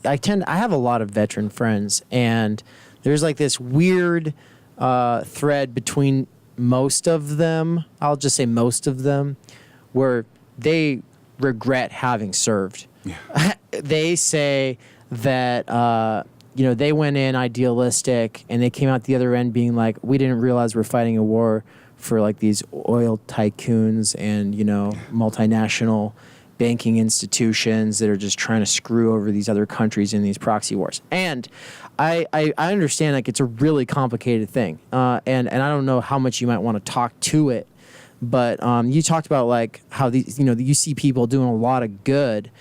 Speaker 1: I have a lot of veteran friends, and there's like this weird thread between most of them. I'll just say most of them, where they regret having served. Yeah. They say that they went in idealistic, and they came out the other end being like, we didn't realize we're fighting a war for like these oil tycoons and multinational banking institutions that are just trying to screw over these other countries in these proxy wars. And I understand like it's a really complicated thing, and I don't know how much you might want to talk to it, but you talked about like how these you see people doing a lot of good.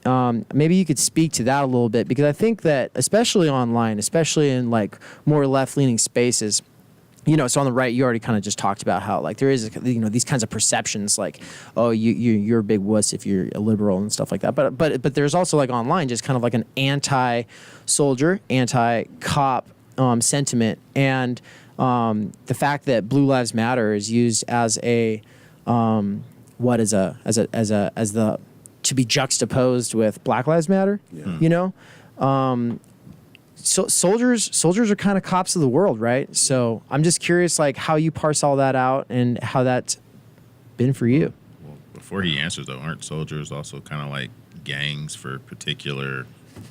Speaker 1: Maybe you could speak to that a little bit, because I think that especially online, especially in like more left-leaning spaces, so on the right, you already kind of just talked about how like there is these kinds of perceptions like, oh, you're a big wuss if you're a liberal and stuff like that. But there's also like online just kind of like an anti-soldier, anti-cop sentiment, and the fact that Blue Lives Matter is used as to be juxtaposed with Black Lives Matter. Yeah. So soldiers are kind of cops of the world, right? So I'm just curious, like, how you parse all that out and how that's been for you.
Speaker 4: Well, before he answers, though, aren't soldiers also kind of like gangs for particular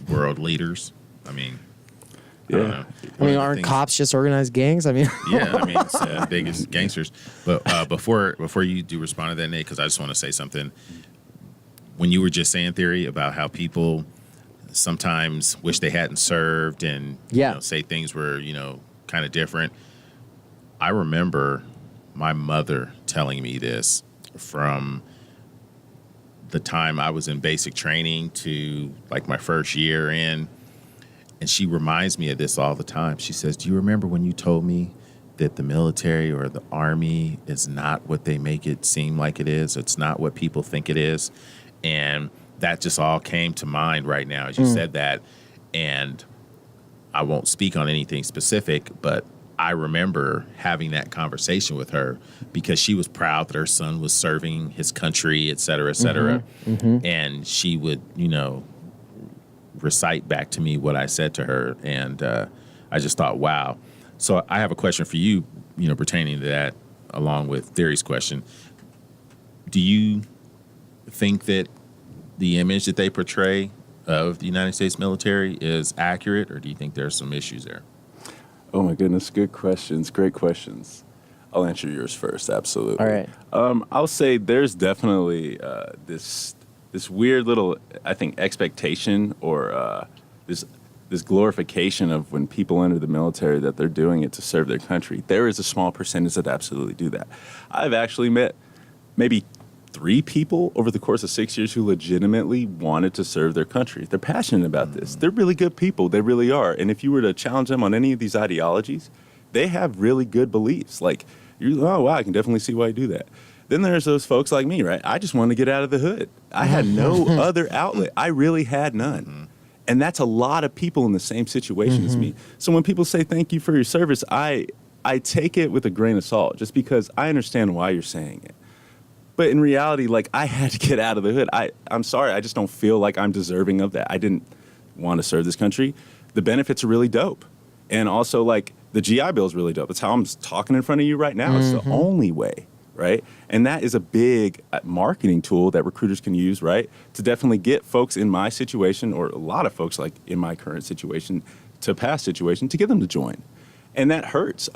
Speaker 4: world leaders? I mean, I don't know.
Speaker 1: Aren't cops just organized gangs? I mean,
Speaker 4: yeah, it's biggest gangsters. But before you do respond to that, Nate, because I just want to say something. When you were just saying, Theory, about how people sometimes wish they hadn't served and say things were kind of different, I remember my mother telling me this from the time I was in basic training to like my first year in, and she reminds me of this all the time. She says, do you remember when you told me that the military or the army is not what they make it seem like it is? It's not what people think it is. And that just all came to mind right now as you said that. And I won't speak on anything specific, but I remember having that conversation with her because she was proud that her son was serving his country, et cetera, et cetera. Mm-hmm. And she would, recite back to me what I said to her. And I just thought, wow. So I have a question for you, pertaining to that, along with Theory's question. Do you think that the image that they portray of the United States military is accurate, or do you think there's some issues there?
Speaker 3: Oh my goodness, good questions, great questions. I'll answer yours first, absolutely.
Speaker 1: All right.
Speaker 3: I'll say there's definitely this weird little, I think, expectation or this glorification of when people enter the military that they're doing it to serve their country. There is a small percentage that absolutely do that. I've actually met maybe 3 people over the course of 6 years who legitimately wanted to serve their country. They're passionate about this. They're really good people. They really are. And if you were to challenge them on any of these ideologies, they have really good beliefs. Like, oh, wow, I can definitely see why you do that. Then there's those folks like me, right? I just wanted to get out of the hood. I had no other outlet. I really had none. And that's a lot of people in the same situation as me. So when people say thank you for your service, I take it with a grain of salt just because I understand why you're saying it. But in reality, like, I had to get out of the hood. I'm sorry, I just don't feel like I'm deserving of that. I didn't want to serve this country. The benefits are really dope. And also, like, the GI Bill is really dope. That's how I'm talking in front of you right now. It's the only way, right? And that is a big marketing tool that recruiters can use, right? To definitely get folks in my situation, or a lot of folks like in my current situation, to past situation, to get them to join. And that hurts.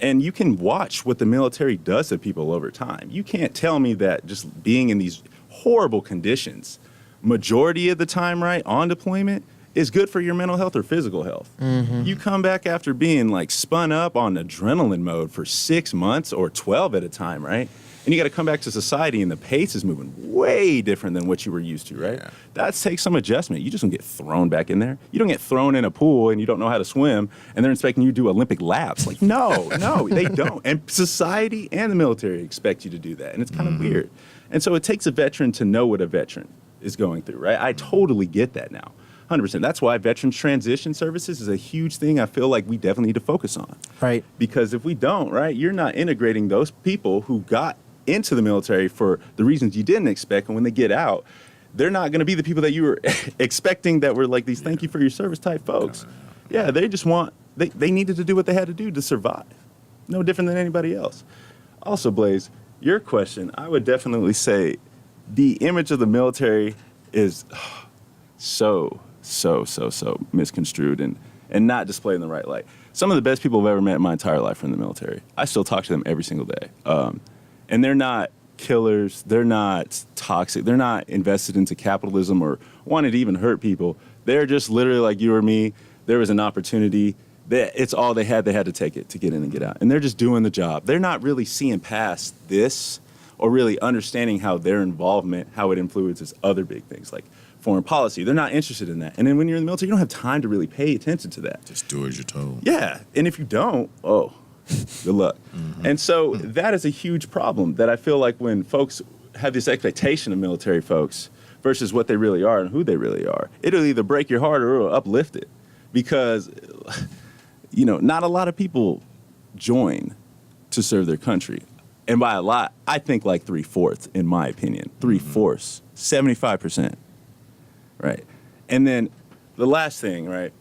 Speaker 3: And you can watch what the military does to people over time. You can't tell me that just being in these horrible conditions, majority of the time, right, on deployment, is good for your mental health or physical health. You come back after being like spun up on adrenaline mode for 6 months or 12 at a time, right? And you got to come back to society, and the pace is moving way different than what you were used to, right?
Speaker 4: Yeah.
Speaker 3: That takes some adjustment. You just don't get thrown back in there. You don't get thrown in a pool and you don't know how to swim, and they're expecting you to do Olympic laps. Like, no, they don't. And society and the military expect you to do that, and it's kind of weird. And so it takes a veteran to know what a veteran is going through, right? I totally get that now. 100%. That's why veterans transition services is a huge thing I feel like we definitely need to focus on.
Speaker 1: Right.
Speaker 3: Because if we don't, right, you're not integrating those people who got into the military for the reasons you didn't expect, and when they get out, they're not going to be the people that you were expecting that were like these thank you for your service type folks. Yeah, they just want, they needed to do what they had to do to survive. No different than anybody else. Also, Blaze, your question, I would definitely say the image of the military is so misconstrued and not displayed in the right light. Some of the best people I've ever met in my entire life are in the military. I still talk to them every single day. And they're not killers. They're not toxic. They're not invested into capitalism or wanted to even hurt people. They're just literally like you or me. There was an opportunity. It's all they had. They had to take it to get in and get out. And they're just doing the job. They're not really seeing past this or really understanding how their involvement, how it influences other big things like foreign policy. They're not interested in that. And then when you're in the military, you don't have time to really pay attention to that.
Speaker 4: Just do as you're told.
Speaker 3: Yeah. And if you don't, good luck. And so that is a huge problem that I feel like when folks have this expectation of military folks versus what they really are and who they really are, it'll either break your heart or it'll uplift it. Because, not a lot of people join to serve their country. And by a lot, I think like 3/4, in my opinion. 3/4, 75%. Right. And then the last thing, right?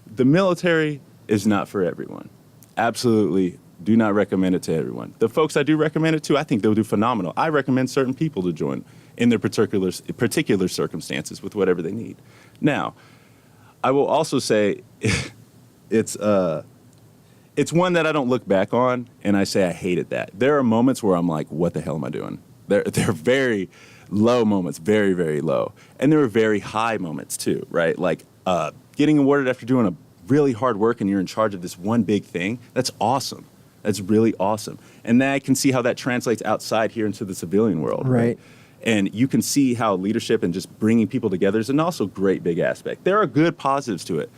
Speaker 3: The military is not for everyone. Absolutely do not recommend it to everyone. The folks I do recommend it to, I think they'll do phenomenal. I recommend certain people to join in their particular circumstances with whatever they need. Now, I will also say it's one that I don't look back on and I say I hated that. There are moments where I'm like, what the hell am I doing? They're very low moments, very, very low. And there were very high moments too, right? Like getting awarded after doing a really hard work and you're in charge of this one big thing. That's awesome. That's really awesome. And then I can see how that translates outside here into the civilian world. Right. And you can see how leadership and just bringing people together is an also great big aspect. There are good positives to it.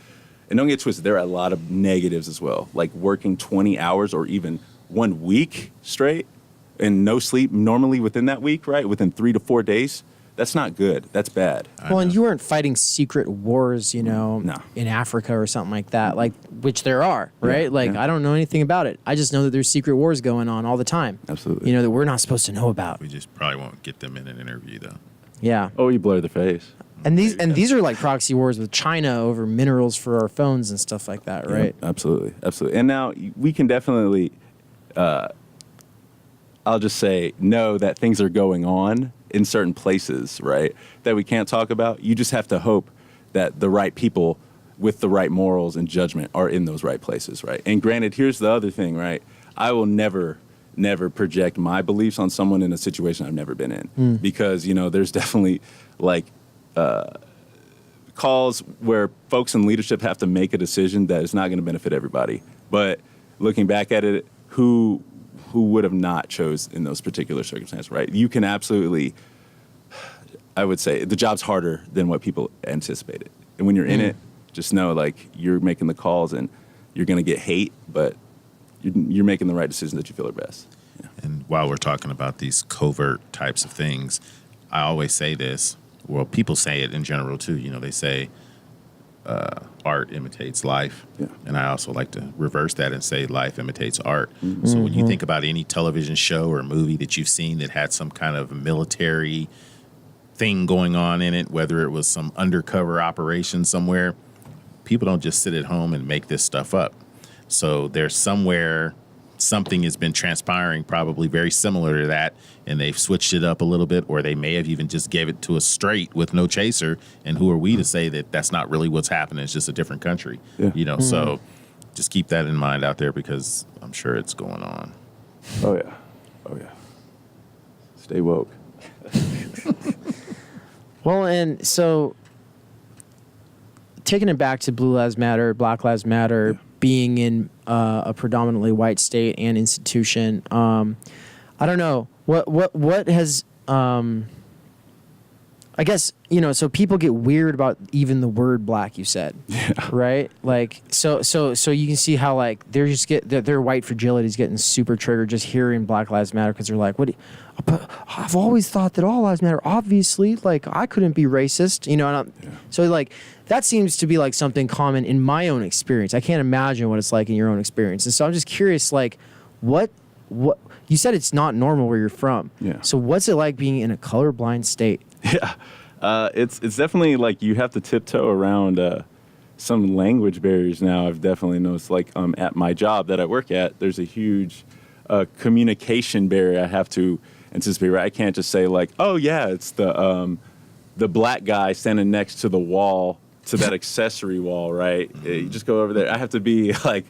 Speaker 3: And don't get twisted, there are a lot of negatives as well. Like working 20 hours or even 1 week straight and no sleep normally within that week, right? Within 3 to 4 days. That's not good. That's bad.
Speaker 1: Well, and you weren't fighting secret wars, in Africa or something like that, which there are, right? I don't know anything about it. I just know that there's secret wars going on all the time.
Speaker 3: Absolutely.
Speaker 1: That we're not supposed to know about.
Speaker 4: We just probably won't get them in an interview, though.
Speaker 1: Yeah.
Speaker 3: Oh, you blur their face.
Speaker 1: And these are like proxy wars with China over minerals for our phones and stuff like that, right?
Speaker 3: Yeah, absolutely. And now we can definitely, I'll just say, know that things are going on in certain places, right, that we can't talk about. You just have to hope that the right people with the right morals and judgment are in those right places, right? And granted, here's the other thing, right? I will never project my beliefs on someone in a situation I've never been in. Because, there's definitely calls where folks in leadership have to make a decision that is not going to benefit everybody. But looking back at it, who would have not chose in those particular circumstances, right? You can absolutely, I would say, the job's harder than what people anticipated. And when you're in it, just know, you're making the calls and you're going to get hate, but you're making the right decisions that you feel are best. Yeah.
Speaker 4: And while we're talking about these covert types of things, I always say this. Well, people say it in general, too. They say art imitates life.
Speaker 3: Yeah.
Speaker 4: And I also like to reverse that and say life imitates art. So when you think about any television show or movie that you've seen that had some kind of military thing going on in it, whether it was some undercover operation somewhere, people don't just sit at home and make this stuff up. So there's somewhere something has been transpiring probably very similar to that, and they've switched it up a little bit, or they may have even just gave it to us straight with no chaser. And who are we to say that that's not really what's happening? It's just a different country, So just keep that in mind out there because I'm sure it's going on.
Speaker 3: Oh yeah. Stay woke.
Speaker 1: Well, and so taking it back to Blue Lives Matter, Black Lives Matter, being in a predominantly white state and institution, I don't know. What has I guess, so people get weird about even the word black, you said.
Speaker 3: Yeah.
Speaker 1: Right? Like, so you can see how, like, their white fragility is getting super triggered just hearing Black Lives Matter, because they're like, but I've always thought that all lives matter. Obviously, like, I couldn't be racist, So, like, that seems to be, like, something common in my own experience. I can't imagine what it's like in your own experience. And so I'm just curious, like, what you said it's not normal where you're from.
Speaker 3: Yeah.
Speaker 1: So what's it like being in a colorblind state?
Speaker 3: Yeah, it's definitely like you have to tiptoe around some language barriers now. I've definitely noticed, like at my job that I work at, there's a huge communication barrier I have to anticipate. Right, I can't just say like, oh yeah, it's the black guy standing next to the wall, to that accessory wall, right? You just go over there. I have to be like,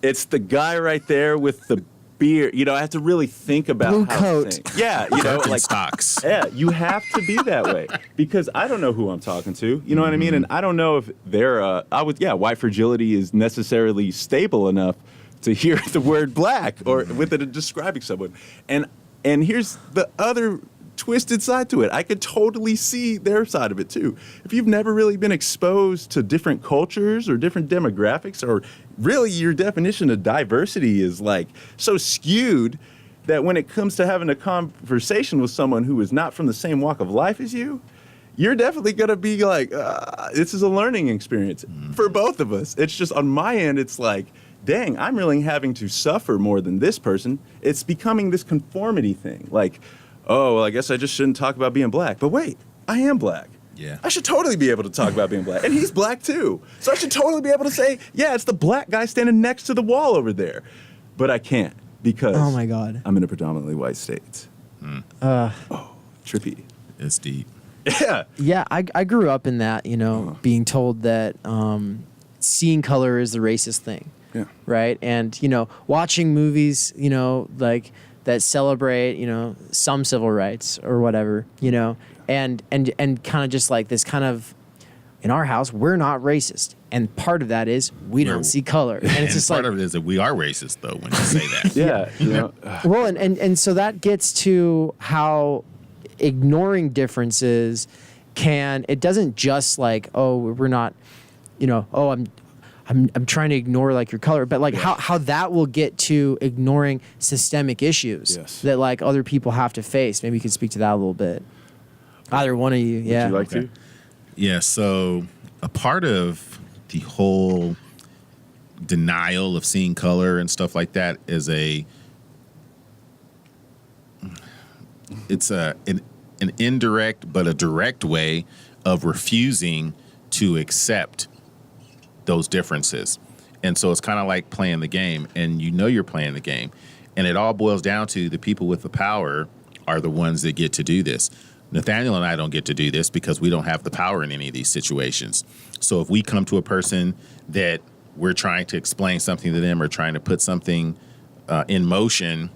Speaker 3: it's the guy right there with the beard. I have to really think about
Speaker 1: blue
Speaker 3: how
Speaker 1: coat.
Speaker 3: to think. Yeah, like
Speaker 4: stocks.
Speaker 3: Yeah, you have to be that way because I don't know who I'm talking to. You know what I mean? And I don't know if they're white fragility is necessarily stable enough to hear the word black or with it describing someone. And here's the other twisted side to it. I could totally see their side of it too. If you've never really been exposed to different cultures or different demographics, or really your definition of diversity is like so skewed that when it comes to having a conversation with someone who is not from the same walk of life as you, you're definitely going to be like, this is a learning experience for both of us. It's just on my end, it's like, dang, I'm really having to suffer more than this person. It's becoming this conformity thing. Like, oh, well, I guess I just shouldn't talk about being black. But wait, I am black.
Speaker 4: Yeah.
Speaker 3: I should totally be able to talk about being black. And he's black too. So I should totally be able to say, yeah, it's the black guy standing next to the wall over there. But I can't because
Speaker 1: Oh my God.
Speaker 3: I'm in a predominantly white state. Trippy.
Speaker 4: It's deep.
Speaker 3: Yeah.
Speaker 1: Yeah, I grew up in that, being told that seeing color is the racist thing.
Speaker 3: Yeah.
Speaker 1: Right? And, watching movies, like that celebrate, some civil rights or whatever, and kind of just like this kind of, in our house, we're not racist. And part of that is we don't see color. And it's just
Speaker 4: part
Speaker 1: like,
Speaker 4: of it is that we are racist, though, when you say that.
Speaker 3: Yeah.
Speaker 1: well, and so that gets to how ignoring differences it doesn't just like, oh, we're not, I'm trying to ignore like your color, but like how that will get to ignoring systemic issues that like other people have to face. Maybe you could speak to that a little bit. Either one of you. Yeah.
Speaker 3: Would you like to?
Speaker 4: Yeah, so a part of the whole denial of seeing color and stuff like that is it's an indirect but a direct way of refusing to accept those differences. And so it's kind of like playing the game, and you're playing the game. And it all boils down to the people with the power are the ones that get to do this. Nathaniel and I don't get to do this because we don't have the power in any of these situations. So if we come to a person that we're trying to explain something to them or trying to put something in motion,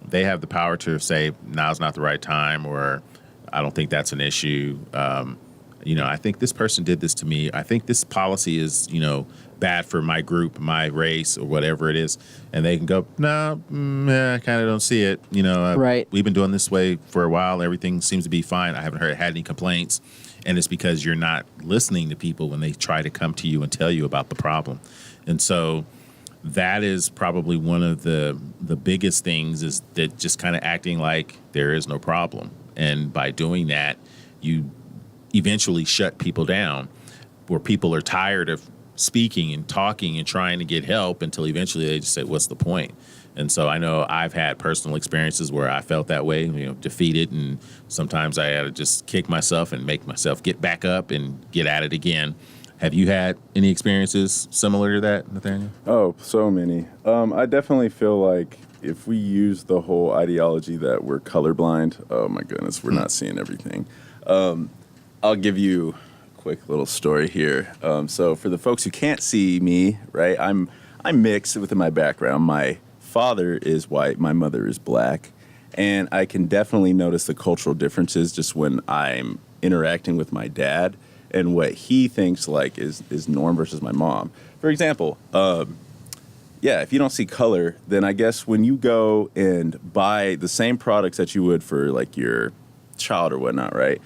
Speaker 4: they have the power to say, now's not the right time, or I don't think that's an issue. I think this person did this to me. I think this policy is, bad for my group, my race, or whatever it is. And they can go, no, I kind of don't see it.
Speaker 1: Right.
Speaker 4: We've been doing this way for a while. Everything seems to be fine. I haven't had any complaints. And it's because you're not listening to people when they try to come to you and tell you about the problem. And so that is probably one of the biggest things, is that just kind of acting like there is no problem. And by doing that, you eventually shut people down, where people are tired of speaking and talking and trying to get help until eventually they just say, what's the point? And so I know I've had personal experiences where I felt that way, defeated, and sometimes I had to just kick myself and make myself get back up and get at it again. Have you had any experiences similar to that, Nathaniel?
Speaker 3: Oh, so many. I definitely feel like if we use the whole ideology that we're colorblind, oh my goodness, we're not seeing everything. I'll give you a quick little story here. So for the folks who can't see me, right, I'm mixed within my background. My father is white, my mother is black, and I can definitely notice the cultural differences just when I'm interacting with my dad and what he thinks like is norm versus my mom. For example, yeah, if you don't see color, then I guess when you go and buy the same products that you would for like your child or whatnot, right?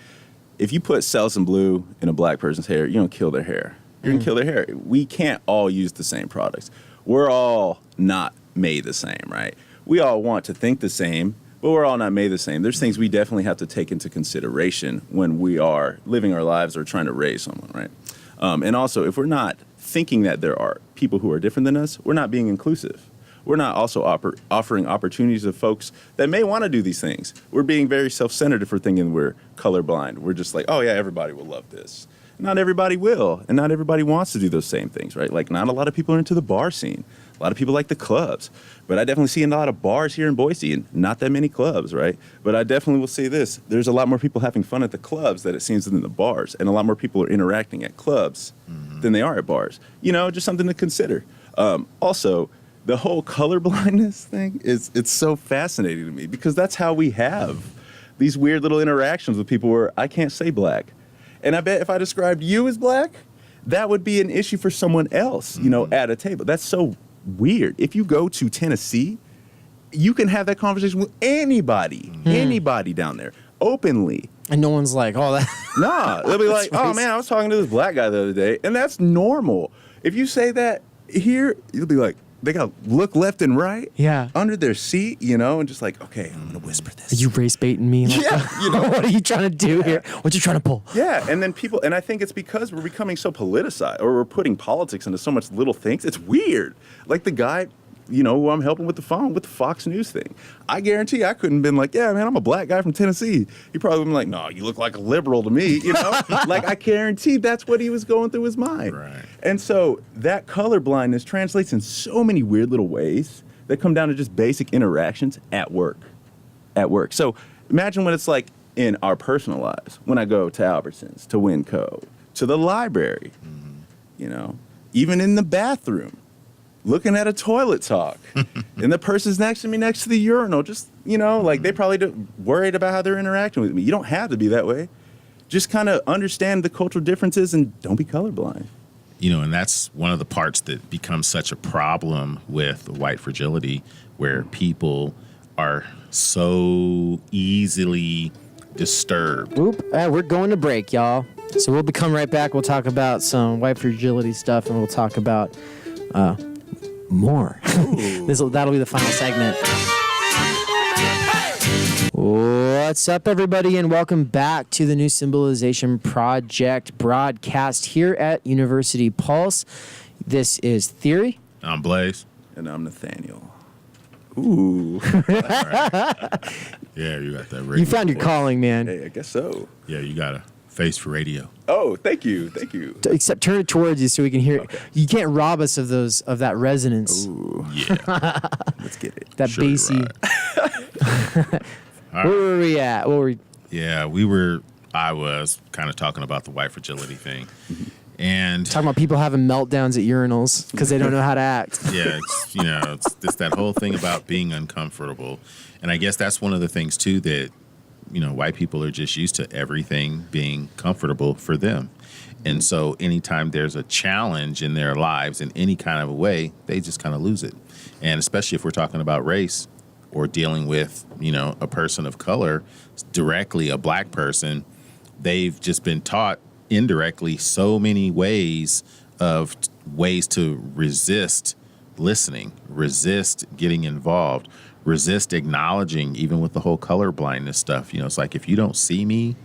Speaker 3: If you put Selsun Blue in a black person's hair, you're gonna kill their hair. You're gonna kill their hair. We can't all use the same products. We're all not made the same, right? We all want to think the same, but we're all not made the same. There's things we definitely have to take into consideration when we are living our lives or trying to raise someone, right? And also, if we're not thinking that there are people who are different than us, we're not being inclusive. We're not also offering opportunities to folks that may want to do these things. We're being very self-centered if we're thinking we're colorblind. We're just like, oh yeah, everybody will love this. Not everybody will, and not everybody wants to do those same things, right? Like, not a lot of people are into the bar scene. A lot of people like the clubs. But I definitely see a lot of bars here in Boise and not that many clubs, right? But I definitely will say this. There's a lot more people having fun at the clubs than it seems than the bars. And a lot more people are interacting at clubs than they are at bars. You know, just something to consider. Also, the whole color blindness thing it's so fascinating to me because that's how we have these weird little interactions with people where I can't say black. And I bet if I described you as black, that would be an issue for someone else, you know, at a table. That's so weird. If you go to Tennessee, you can have that conversation with anybody down there, openly.
Speaker 1: And no one's like, oh, that.
Speaker 3: Nah, they'll be like, oh man, I was talking to this black guy the other day, and that's normal. If you say that here, you'll be like, they got to look left and right, under their seat, you know, and just like, okay, I'm gonna whisper this.
Speaker 1: Are you race baiting me? Like,
Speaker 3: You know,
Speaker 1: what are you trying to do here? What you trying to pull?
Speaker 3: Yeah, and then people, and I think it's because we're becoming so politicized, or we're putting politics into so much little things. It's weird. Like the guy, you know, who I'm helping with the phone with the Fox News thing. I guarantee I couldn't have been like, yeah, man, I'm a black guy from Tennessee. He probably would have been like, no, you look like a liberal to me, you know? Like, I guarantee that's what he was going through his mind.
Speaker 4: Right.
Speaker 3: And so that color blindness translates in so many weird little ways that come down to just basic interactions at work. So imagine what it's like in our personal lives when I go to Albertsons, to Winco, to the library, you know, even in the bathroom. Looking at a toilet talk, and the person's next to me next to the urinal, just, you know, like they probably worried about how they're interacting with me. You don't have to be that way. Just kind of understand the cultural differences and don't be colorblind.
Speaker 4: You know, and that's one of the parts that becomes such a problem with white fragility, where people are so easily disturbed.
Speaker 1: Oop, we're going to break, y'all. So we'll come right back. We'll talk about some white fragility stuff, and we'll talk about more. That'll be the final segment. What's up, everybody, and welcome back to the New Symbolization Project broadcast here at University Pulse. This is Theory.
Speaker 4: I'm Blaze.
Speaker 3: And I'm Nathaniel. Ooh.
Speaker 4: Yeah, you got that radio.
Speaker 1: You found your
Speaker 4: voice.
Speaker 1: calling, man.
Speaker 3: Hey, I guess so.
Speaker 4: Yeah, you got a face for radio.
Speaker 3: Oh, thank you.
Speaker 1: Except turn it towards you so we can hear
Speaker 3: Okay.
Speaker 1: it. You can't rob us of that resonance.
Speaker 3: Ooh,
Speaker 4: Yeah.
Speaker 3: let's get it.
Speaker 1: That
Speaker 4: Sure, you're
Speaker 1: bassy.
Speaker 4: right.
Speaker 1: Where were we at?
Speaker 4: Yeah, I was kind of talking about the white fragility thing. And
Speaker 1: Talking about people having meltdowns at urinals because they don't know how to act.
Speaker 4: yeah, it's that whole thing about being uncomfortable. And I guess that's one of the things too that, you know, white people are just used to everything being comfortable for them. And so anytime there's a challenge in their lives in any kind of a way, they just kind of lose it. And especially if we're talking about race or dealing with, you know, a person of color, directly a black person, they've just been taught indirectly so many ways to resist listening, resist getting involved, resist acknowledging, even with the whole color blindness stuff. You know, it's like if you don't see me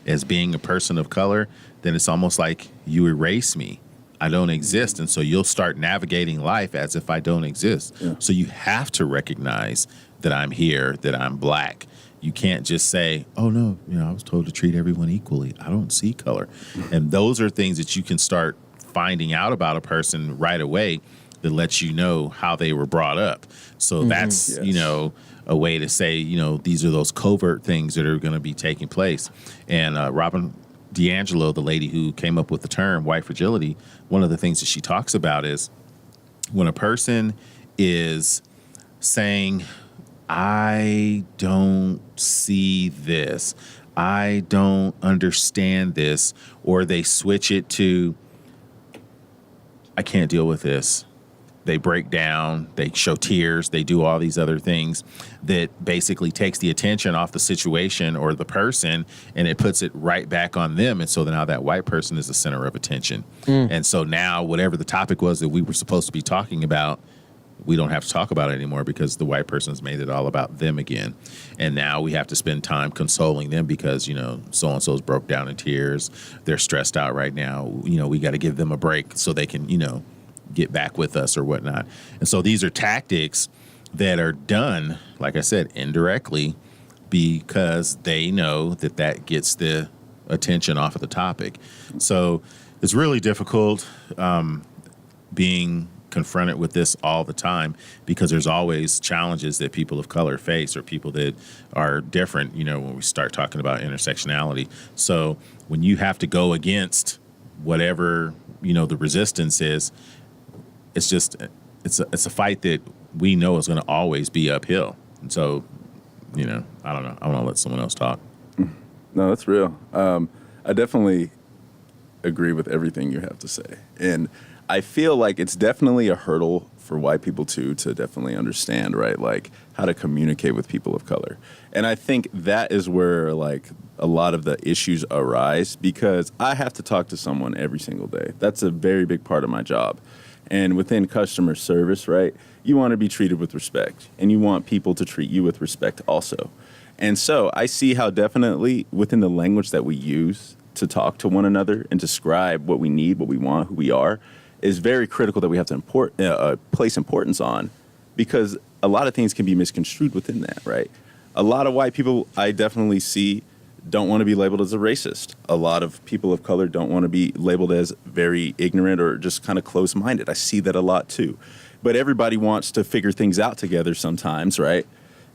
Speaker 4: as being a person of color, then it's almost like you erase me. I don't exist. And so you'll start navigating life as if I don't exist. Yeah. So you have to recognize that I'm here, that I'm black. You can't just say, oh, no, you know, I was told to treat everyone equally. I don't see color. Mm-hmm. And those are things that you can start finding out about a person right away that lets you know how they were brought up. So that's,
Speaker 3: yes.
Speaker 4: you know, a way to say, you know, these are those covert things that are going to be taking place. And Robin DiAngelo, the lady who came up with the term white fragility, one of the things that she talks about is when a person is saying, I don't see this, I don't understand this, or they switch it to, I can't deal with this. they break down, they show tears, they do all these other things that basically takes the attention off the situation or the person, and it puts it right back on them. And so now that white person is the center of attention. And so now whatever the topic was that we were supposed to be talking about, we don't have to talk about it anymore because the white person's made it all about them again. And now we have to spend time consoling them because, you know, so-and-so's broke down in tears. They're stressed out right now. You know, we got to give them a break so they can, you know, get back with us or whatnot. And so these are tactics that are done, like I said, indirectly because they know that that gets the attention off of the topic. So it's really difficult being confronted with this all the time because there's always challenges that people of color face or people that are different, you know, when we start talking about intersectionality. So when you have to go against whatever, you know, the resistance is, it's just, it's a fight that we know is going to always be uphill. And so, you know, I don't know. I want to let someone else talk.
Speaker 3: No, that's real. I definitely agree with everything you have to say. And I feel like it's definitely a hurdle for white people too to definitely understand, right? Like how to communicate with people of color. And I think that is where like a lot of the issues arise because I have to talk to someone every single day. That's a very big part of my job. And within customer service, right, you want to be treated with respect and you want people to treat you with respect also. And so I see how definitely within the language that we use to talk to one another and describe what we need, what we want, who we are, is very critical that we have to place importance on because a lot of things can be misconstrued within that, right? A lot of white people I definitely see don't want to be labeled as a racist. A lot of people of color don't want to be labeled as very ignorant or just kind of close-minded. I see that a lot too. But everybody wants to figure things out together sometimes, right?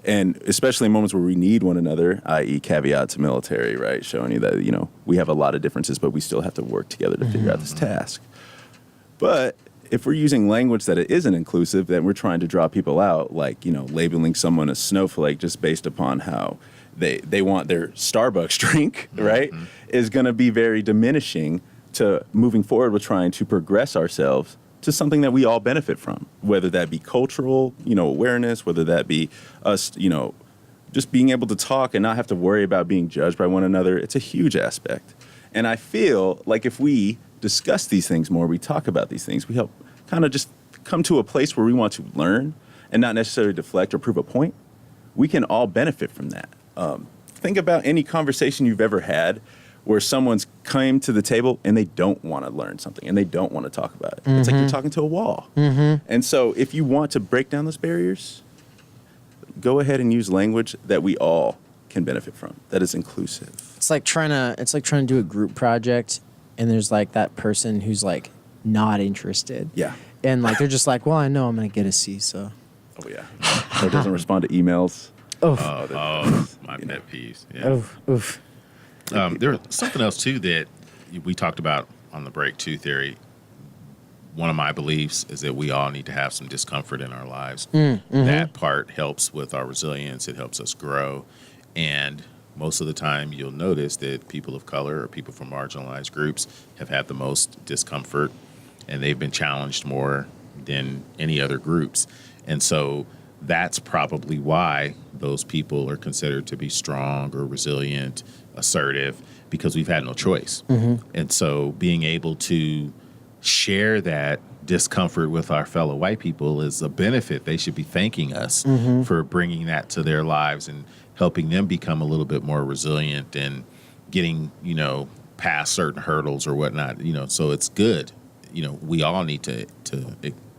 Speaker 3: And especially in moments where we need one another, i.e. caveat to military, right? Showing you that, you know, we have a lot of differences, but we still have to work together to figure out this task. But if we're using language that it isn't inclusive, then we're trying to draw people out, like, you know, labeling someone a snowflake just based upon how they want their Starbucks drink, right, is going to be very diminishing to moving forward with trying to progress ourselves to something that we all benefit from, whether that be cultural, you know, awareness, whether that be us, you know, just being able to talk and not have to worry about being judged by one another. It's a huge aspect. And I feel like if we discuss these things more, we talk about these things, we help kind of just come to a place where we want to learn and not necessarily deflect or prove a point, we can all benefit from that. Think about any conversation you've ever had where someone's came to the table and they don't want to learn something and they don't want to talk about it. It's like you're talking to a wall. And so if you want to break down those barriers, go ahead and use language that we all can benefit from, that is inclusive.
Speaker 1: It's like trying to do a group project and there's like that person who's like not interested.
Speaker 3: Yeah.
Speaker 1: And like they're just like, well, I know I'm going to get a C, so.
Speaker 3: Oh, yeah. Or doesn't respond to emails.
Speaker 4: My pet peeves. Yeah.
Speaker 1: Oof.
Speaker 4: There's something else, too, that we talked about on the break, too, Theory. One of my beliefs is that we all need to have some discomfort in our lives. That part helps with our resilience. It helps us grow. And most of the time, you'll notice that people of color or people from marginalized groups have had the most discomfort, and they've been challenged more than any other groups. And so that's probably why those people are considered to be strong or resilient, assertive, because we've had no choice. And so being able to share that discomfort with our fellow white people is a benefit. They should be thanking us for bringing that to their lives and helping them become a little bit more resilient and getting, you know, past certain hurdles or whatnot, you know, so it's good. You know, we all need to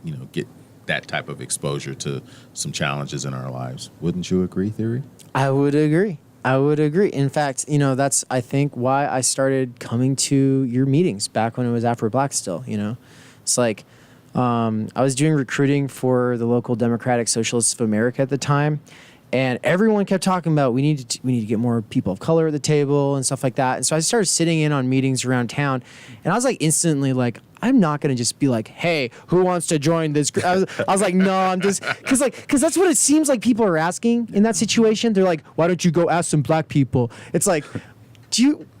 Speaker 4: you know, get that type of exposure to some challenges in our lives. Wouldn't you agree, Theory? I would agree.
Speaker 1: In fact, you know, that's, I think, why I started coming to your meetings back when it was Afro Black still, you know. It's like I was doing recruiting for the local Democratic Socialists of America at the time, and everyone kept talking about we need to get more people of color at the table and stuff like that. And so I started sitting in on meetings around town, and I was like instantly like, I'm not going to just be like, hey, who wants to join this group? I was like, no, I'm just, because that's what it seems like people are asking in that situation. They're like, why don't you go ask some black people? It's like,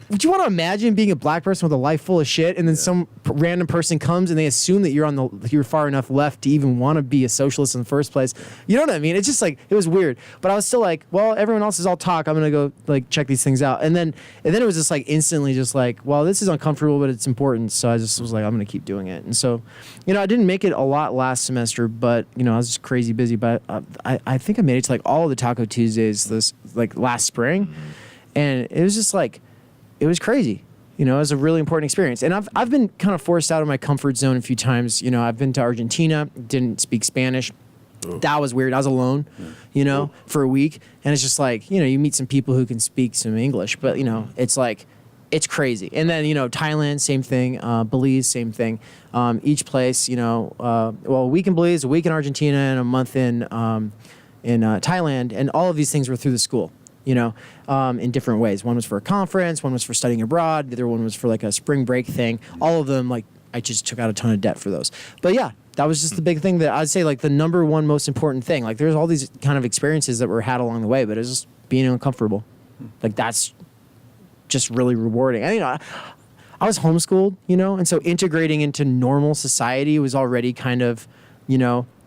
Speaker 5: would you want to imagine being a black person with a life full of shit, and then some random person comes and they assume that you're far enough left to even want to be a socialist in the first place? You know what I mean? It's just like, it was weird. But I was still like, well, everyone else is all talk. I'm gonna go like check these things out. And then it was just like instantly just like, well, this is uncomfortable, but it's important. So I just was like, I'm gonna keep doing it. And so, I didn't make it a lot last semester, but I was just crazy busy. But I think I made it to like all the Taco Tuesdays this like last spring, and it was just like, it was crazy. It was a really important experience. And I've been kind of forced out of my comfort zone a few times. I've been to Argentina, didn't speak Spanish. Oh. That was weird. I was alone, for a week. And it's just like, you meet some people who can speak some English, but, it's like, it's crazy. And then, Thailand, same thing. Belize, same thing. Each place, a week in Belize, a week in Argentina, and a month in Thailand. And all of these things were through the school. In different ways. One was for a conference, one was for studying abroad, the other one was for like a spring break thing. All of them, like, I just took out a ton of debt for those. But yeah, that was just the big thing that I'd say, like, the number one most important thing. Like, there's all these kind of experiences that were had along the way, but it's just being uncomfortable. Like, that's just really rewarding. And, I was homeschooled, and so integrating into normal society was already kind of,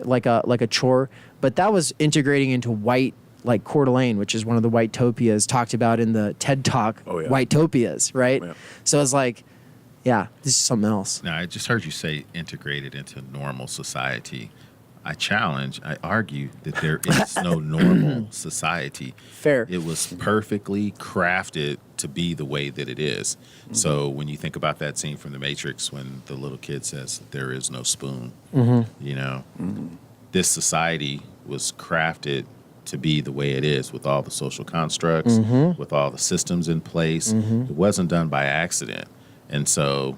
Speaker 5: like a chore. But that was integrating into white, like Coeur d'Alene, which is one of the white topias talked about in the TED Talk, white topias, right? Yeah. So it's like, yeah, this is something else.
Speaker 4: Now, I just heard you say integrated into normal society. I argue that there is no normal society.
Speaker 5: Fair.
Speaker 4: It was perfectly crafted to be the way that it is. Mm-hmm. So when you think about that scene from The Matrix when the little kid says, there is no spoon, this society was crafted to be the way it is with all the social constructs, with all the systems in place. It wasn't done by accident. And so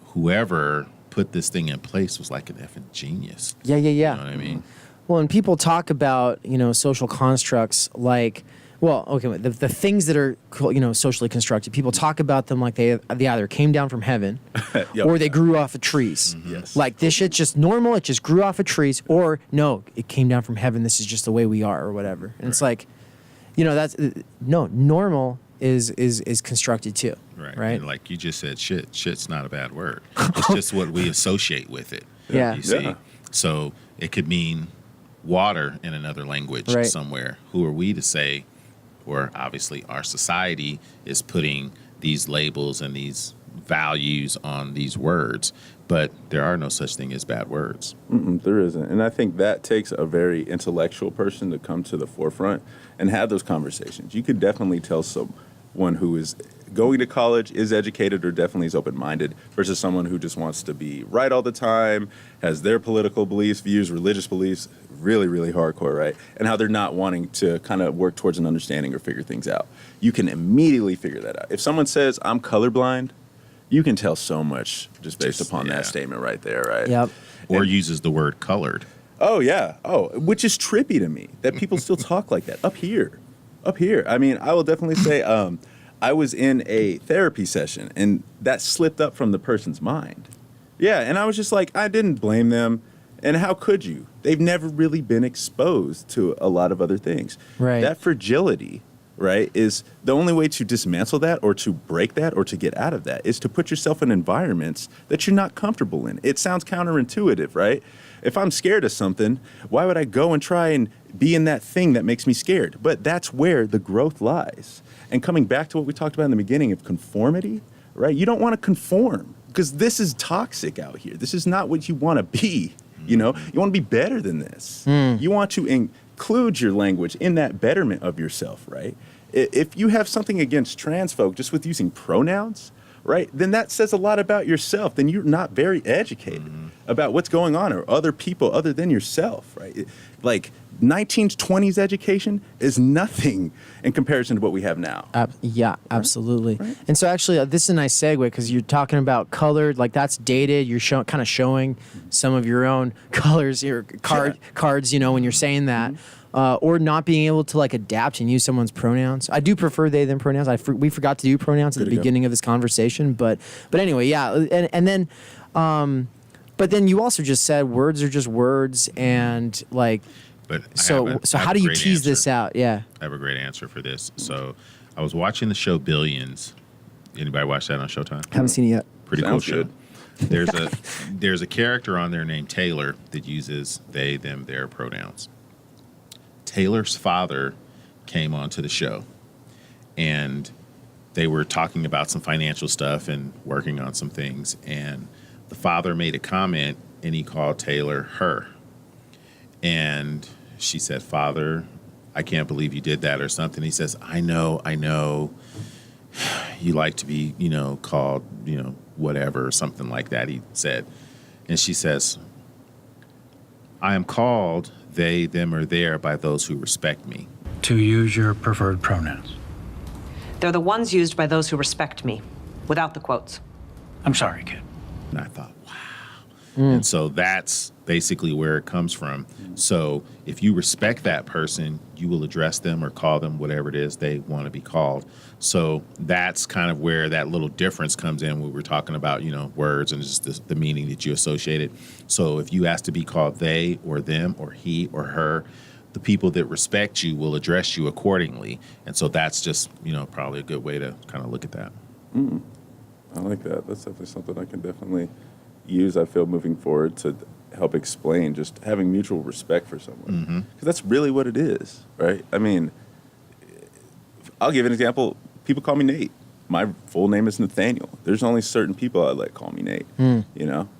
Speaker 4: whoever put this thing in place was like an effing genius.
Speaker 5: Yeah.
Speaker 4: You know what I mean?
Speaker 5: Well, and people talk about, social constructs like, the things that are, socially constructed, people talk about them like they either came down from heaven or they grew off of trees.
Speaker 3: Yes.
Speaker 5: Like, this shit's just normal, it just grew off of trees, or no, it came down from heaven, this is just the way we are, or whatever. And it's like, normal is constructed too. Right?
Speaker 4: And like you just said, shit's not a bad word. It's just what we associate with it.
Speaker 5: Yeah.
Speaker 4: You see? So it could mean water in another language somewhere. Who are we to say, or obviously our society is putting these labels and these values on these words, but there are no such thing as bad words.
Speaker 3: There isn't. And I think that takes a very intellectual person to come to the forefront and have those conversations. You could definitely tell someone who is going to college, is educated, or definitely is open-minded, versus someone who just wants to be right all the time, has their political beliefs, views, religious beliefs, really, really hardcore, right? And how they're not wanting to kind of work towards an understanding or figure things out. You can immediately figure that out. If someone says, I'm colorblind, you can tell so much just based upon that statement right there, right?
Speaker 5: Yep.
Speaker 4: Or uses the word colored.
Speaker 3: Oh, yeah. Oh, which is trippy to me, that people still talk like that. Up here. I mean, I will definitely say, I was in a therapy session, and that slipped up from the person's mind. Yeah, and I was just like, I didn't blame them. And how could you? They've never really been exposed to a lot of other things.
Speaker 5: Right.
Speaker 3: That fragility, right, is the only way to dismantle that or to break that or to get out of that is to put yourself in environments that you're not comfortable in. It sounds counterintuitive, right? If I'm scared of something, why would I go and try and be in that thing that makes me scared? But that's where the growth lies. And coming back to what we talked about in the beginning of conformity, right? You don't want to conform because this is toxic out here. This is not what you want to be. You want to be better than this. You want to include your language in that betterment of yourself, right? If you have something against trans folk just with using pronouns, right, then that says a lot about yourself. Then you're not very educated about what's going on or other people other than yourself, right? Like 1920s education is nothing in comparison to what we have now.
Speaker 5: Yeah, absolutely.
Speaker 3: Right.
Speaker 5: And so actually, this is a nice segue because you're talking about colored, like that's dated. You're kind of showing some of your own colors, your cards, when you're saying that. Or not being able to like adapt and use someone's pronouns. I do prefer they them pronouns. We forgot to do pronouns at the beginning of this conversation, but anyway, yeah. And then, but then you also just said words are just words, and like.
Speaker 4: But
Speaker 5: so how do you tease this out? Yeah,
Speaker 4: I have a great answer for this. So I was watching the show Billions, Anybody watch that on Showtime?
Speaker 5: Haven't seen it yet.
Speaker 4: Pretty
Speaker 3: Sounds
Speaker 4: cool show.
Speaker 3: good.
Speaker 4: There's a character on there named Taylor that uses they, them, their pronouns. Taylor's father came onto the show, and they were talking about some financial stuff and working on some things, and the father made a comment, and he called Taylor her. And she said, "Father, I can't believe you did that," or something. He says, I know. You like to be, called, whatever, or something like that," he said. And she says, "I am called they, them, or their by those who respect me."
Speaker 6: To use your preferred pronouns.
Speaker 7: They're the ones used by those who respect me, without the quotes.
Speaker 6: I'm sorry, kid.
Speaker 4: And I thought, wow. And so that's basically where it comes from. So if you respect that person, you will address them or call them whatever it is they want to be called. So that's kind of where that little difference comes in when we're talking about, words and just the meaning that you associate it. So if you ask to be called they or them or he or her, the people that respect you will address you accordingly. And so that's just, probably a good way to kind of look at that.
Speaker 3: I like that. That's definitely something I can definitely use, I feel, moving forward to help explain just having mutual respect for someone. Because that's really what it is, right? I mean, I'll give an example. People call me Nate. My full name is Nathaniel. There's only certain people I let call me Nate,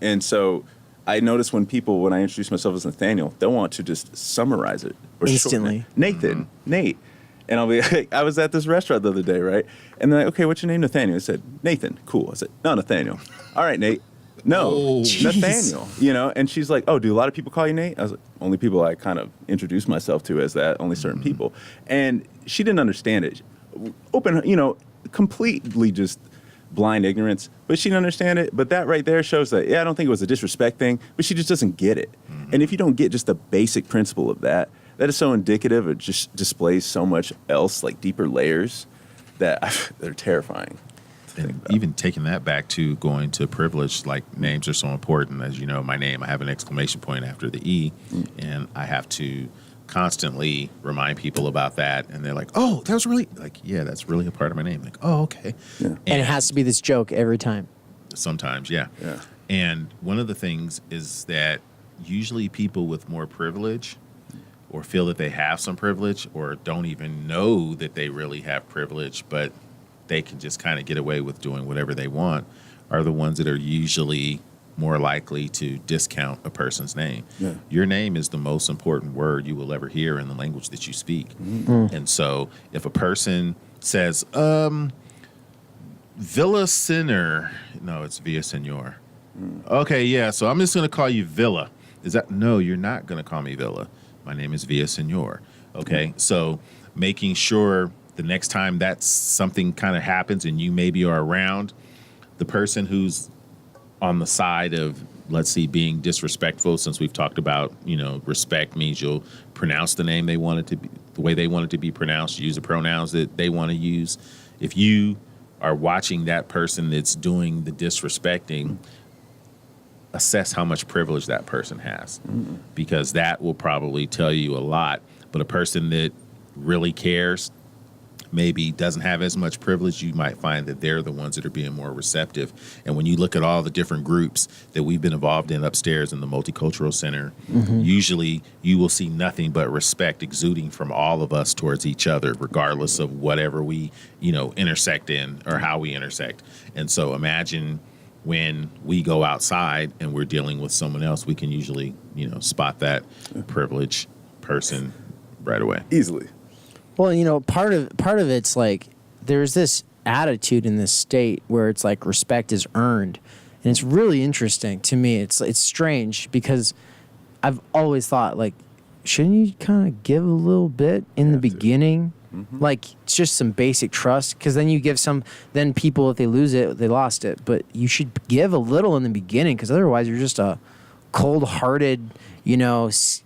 Speaker 3: And so I notice when I introduce myself as Nathaniel, they'll want to just summarize it. Or
Speaker 5: Instantly.
Speaker 3: shorten it. Nathan, Nate. And I'll be like, I was at this restaurant the other day, right? And they're like, "Okay, what's your name?" "Nathaniel." I said, "Nathan." "Cool." I said, "No, Nathaniel." "All right, Nate." "No, Nathaniel." And she's like, "Oh, do a lot of people call you Nate?" I was like, "Only people I kind of introduce myself to as that, only certain people." And she didn't understand it. Completely just blind ignorance, but she didn't understand it. But that right there shows that, I don't think it was a disrespect thing, but she just doesn't get it. And if you don't get just the basic principle of that is so indicative. It just displays so much else, like deeper layers that they're terrifying.
Speaker 4: And even taking that back to going to privilege, like names are so important. As you know, my name, I have an exclamation point after the E, and I have to constantly remind people about that. And they're like, "Oh, that was really," like, "Yeah, that's really a part of my name." Like, "Oh, okay."
Speaker 3: Yeah.
Speaker 5: And it has to be this joke every time.
Speaker 4: Sometimes, yeah.
Speaker 3: Yeah.
Speaker 4: And one of the things is that usually people with more privilege or feel that they have some privilege or don't even know that they really have privilege, but they can just kind of get away with doing whatever they want, are the ones that are usually more likely to discount a person's name.
Speaker 3: Yeah.
Speaker 4: Your name is the most important word you will ever hear in the language that you speak. And so if a person says, Villa Sinner, no, it's Villasenor. Okay, yeah, so I'm just going to call you Villa. No, you're not going to call me Villa. My name is Villasenor. Okay, so making sure the next time that something kind of happens and you maybe are around, the person who's on the side of, let's see, being disrespectful, since we've talked about, respect means you'll pronounce the name they want it to be, the way they want it to be pronounced, use the pronouns that they want to use. If you are watching that person that's doing the disrespecting, assess how much privilege that person has, because that will probably tell you a lot. But a person that really cares, maybe doesn't have as much privilege, you might find that they're the ones that are being more receptive. And when you look at all the different groups that we've been involved in upstairs in the Multicultural Center, usually you will see nothing but respect exuding from all of us towards each other, regardless of whatever we, intersect in or how we intersect. And so imagine when we go outside and we're dealing with someone else, we can usually, spot that privileged person right away.
Speaker 3: Easily.
Speaker 5: Well, part of it's like there's this attitude in this state where it's like respect is earned, and it's really interesting to me. It's strange because I've always thought, like, shouldn't you kind of give a little bit in the beginning, like it's just some basic trust? Because then you give then people, if they lose it, they lost it. But you should give a little in the beginning, because otherwise you're just a cold-hearted,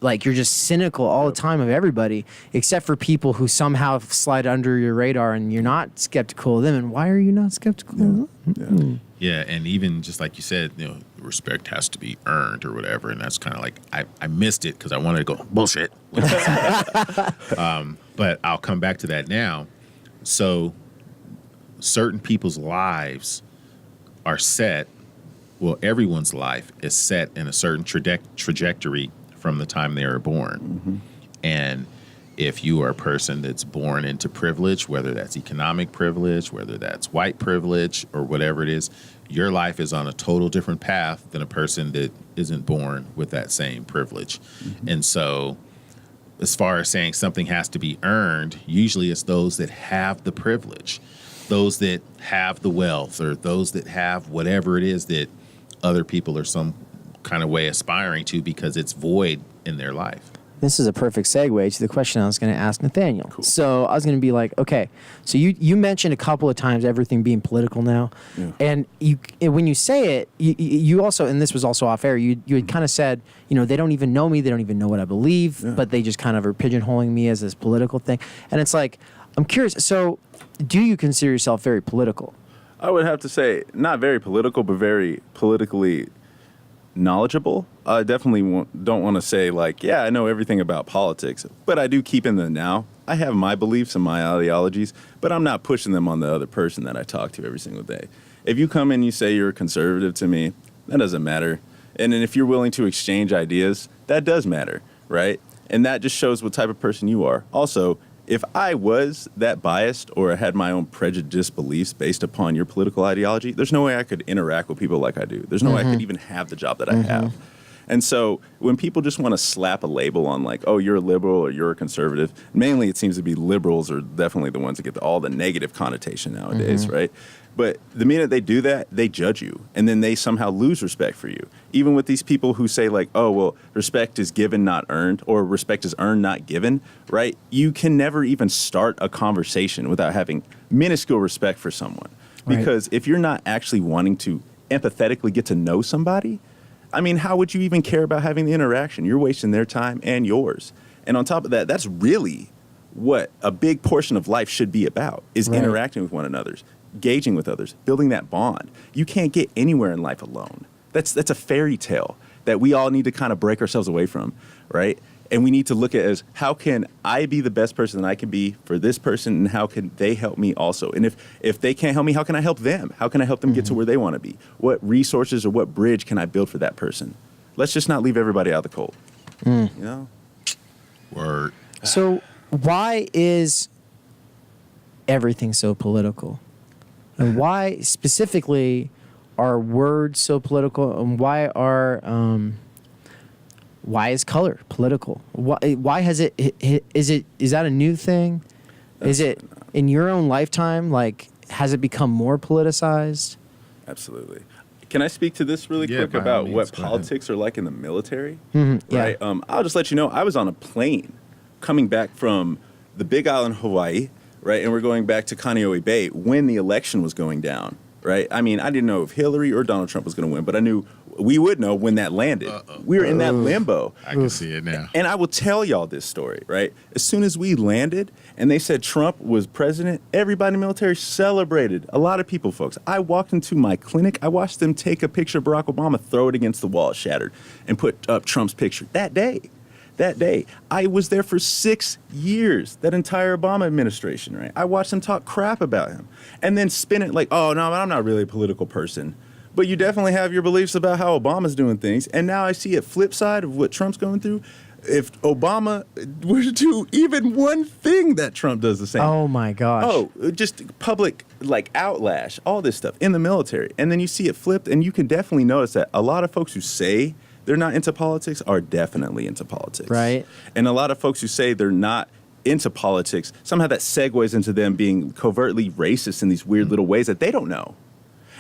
Speaker 5: like you're just cynical all the time of everybody, except for people who somehow slide under your radar and you're not skeptical of them. And why are you not skeptical of them?
Speaker 4: Yeah, and even just like you said, respect has to be earned or whatever. And that's kind of like, I missed it because I wanted to go, bullshit. But I'll come back to that now. So certain people's lives are set. Well, everyone's life is set in a certain trajectory from the time they are born.
Speaker 3: Mm-hmm.
Speaker 4: And if you are a person that's born into privilege, whether that's economic privilege, whether that's white privilege, or whatever it is, your life is on a total different path than a person that isn't born with that same privilege.
Speaker 3: Mm-hmm.
Speaker 4: And so, as far as saying something has to be earned, usually it's those that have the privilege, those that have the wealth, or those that have whatever it is that other people are some kind of way aspiring to because it's void in their life.
Speaker 5: This is a perfect segue to the question I was going to ask Nathaniel. Cool. So I was going to be like, okay, so you mentioned a couple of times everything being political now, and when you say it, you also, and this was also off air, you had kind of said, they don't even know me, they don't even know what I believe, but they just kind of are pigeonholing me as this political thing, and it's like, I'm curious. So, do you consider yourself very political?
Speaker 3: I would have to say not very political, but very politically knowledgeable. I definitely don't want to say like, yeah, I know everything about politics, but I do keep in the now. I have my beliefs and my ideologies, but I'm not pushing them on the other person that I talk to every single day. If you come and you say you're a conservative to me, that doesn't matter. And then if you're willing to exchange ideas, that does matter, right? And that just shows what type of person you are. Also, if I was that biased or had my own prejudiced beliefs based upon your political ideology, there's no way I could interact with people like I do. There's no way I could even have the job that I have. And so when people just want to slap a label on like, oh, you're a liberal or you're a conservative, mainly it seems to be liberals are definitely the ones that get all the negative connotation nowadays, right? But the minute they do that, they judge you, and then they somehow lose respect for you. Even with these people who say like, oh, well, respect is given, not earned, or respect is earned, not given, right? You can never even start a conversation without having minuscule respect for someone. Because if you're not actually wanting to empathetically get to know somebody, I mean, how would you even care about having the interaction? You're wasting their time and yours. And on top of that, that's really what a big portion of life should be about, is interacting with one another, engaging with others, building that bond. You can't get anywhere in life alone. That's a fairy tale that we all need to kind of break ourselves away from, right? And we need to look at it as, how can I be the best person that I can be for this person, and how can they help me also? And if they can't help me, how can I help them? How can I help them get to where they want to be? What resources or what bridge can I build for that person? Let's just not leave everybody out of the cold. You know?
Speaker 4: Word.
Speaker 5: So why is everything so political? And why specifically are words so political? And why is color political? Why has it is that a new thing? Is it in your own lifetime, like, has it become more politicized?
Speaker 3: Absolutely. Can I speak to this really quick
Speaker 4: by all
Speaker 3: about
Speaker 4: means,
Speaker 3: what
Speaker 4: go ahead.
Speaker 3: politics are like in the military?
Speaker 5: Yeah.
Speaker 3: Right. I'll just let you know, I was on a plane coming back from the Big Island, Hawaii, right? And we're going back to Kaneohe Bay when the election was going down, right? I mean, I didn't know if Hillary or Donald Trump was going to win, but I knew we would know when that landed. We were in that limbo.
Speaker 4: I can see it now.
Speaker 3: And I will tell y'all this story, right? As soon as we landed and they said Trump was president, everybody in the military celebrated. A lot of people, folks. I walked into my clinic. I watched them take a picture of Barack Obama, throw it against the wall, shattered, and put up Trump's picture that day. That day. I was there for 6 years, that entire Obama administration, right? I watched them talk crap about him and then spin it like, oh, no, I'm not really a political person. But you definitely have your beliefs about how Obama's doing things. And now I see a flip side of what Trump's going through. If Obama were to do even one thing that Trump does the same.
Speaker 5: Oh, my gosh.
Speaker 3: Oh, just public, like, outlash, all this stuff in the military. And then you see it flipped, and you can definitely notice that a lot of folks who say they're not into politics are definitely into politics.
Speaker 5: Right.
Speaker 3: And a lot of folks who say they're not into politics, somehow that segues into them being covertly racist in these weird little ways that they don't know.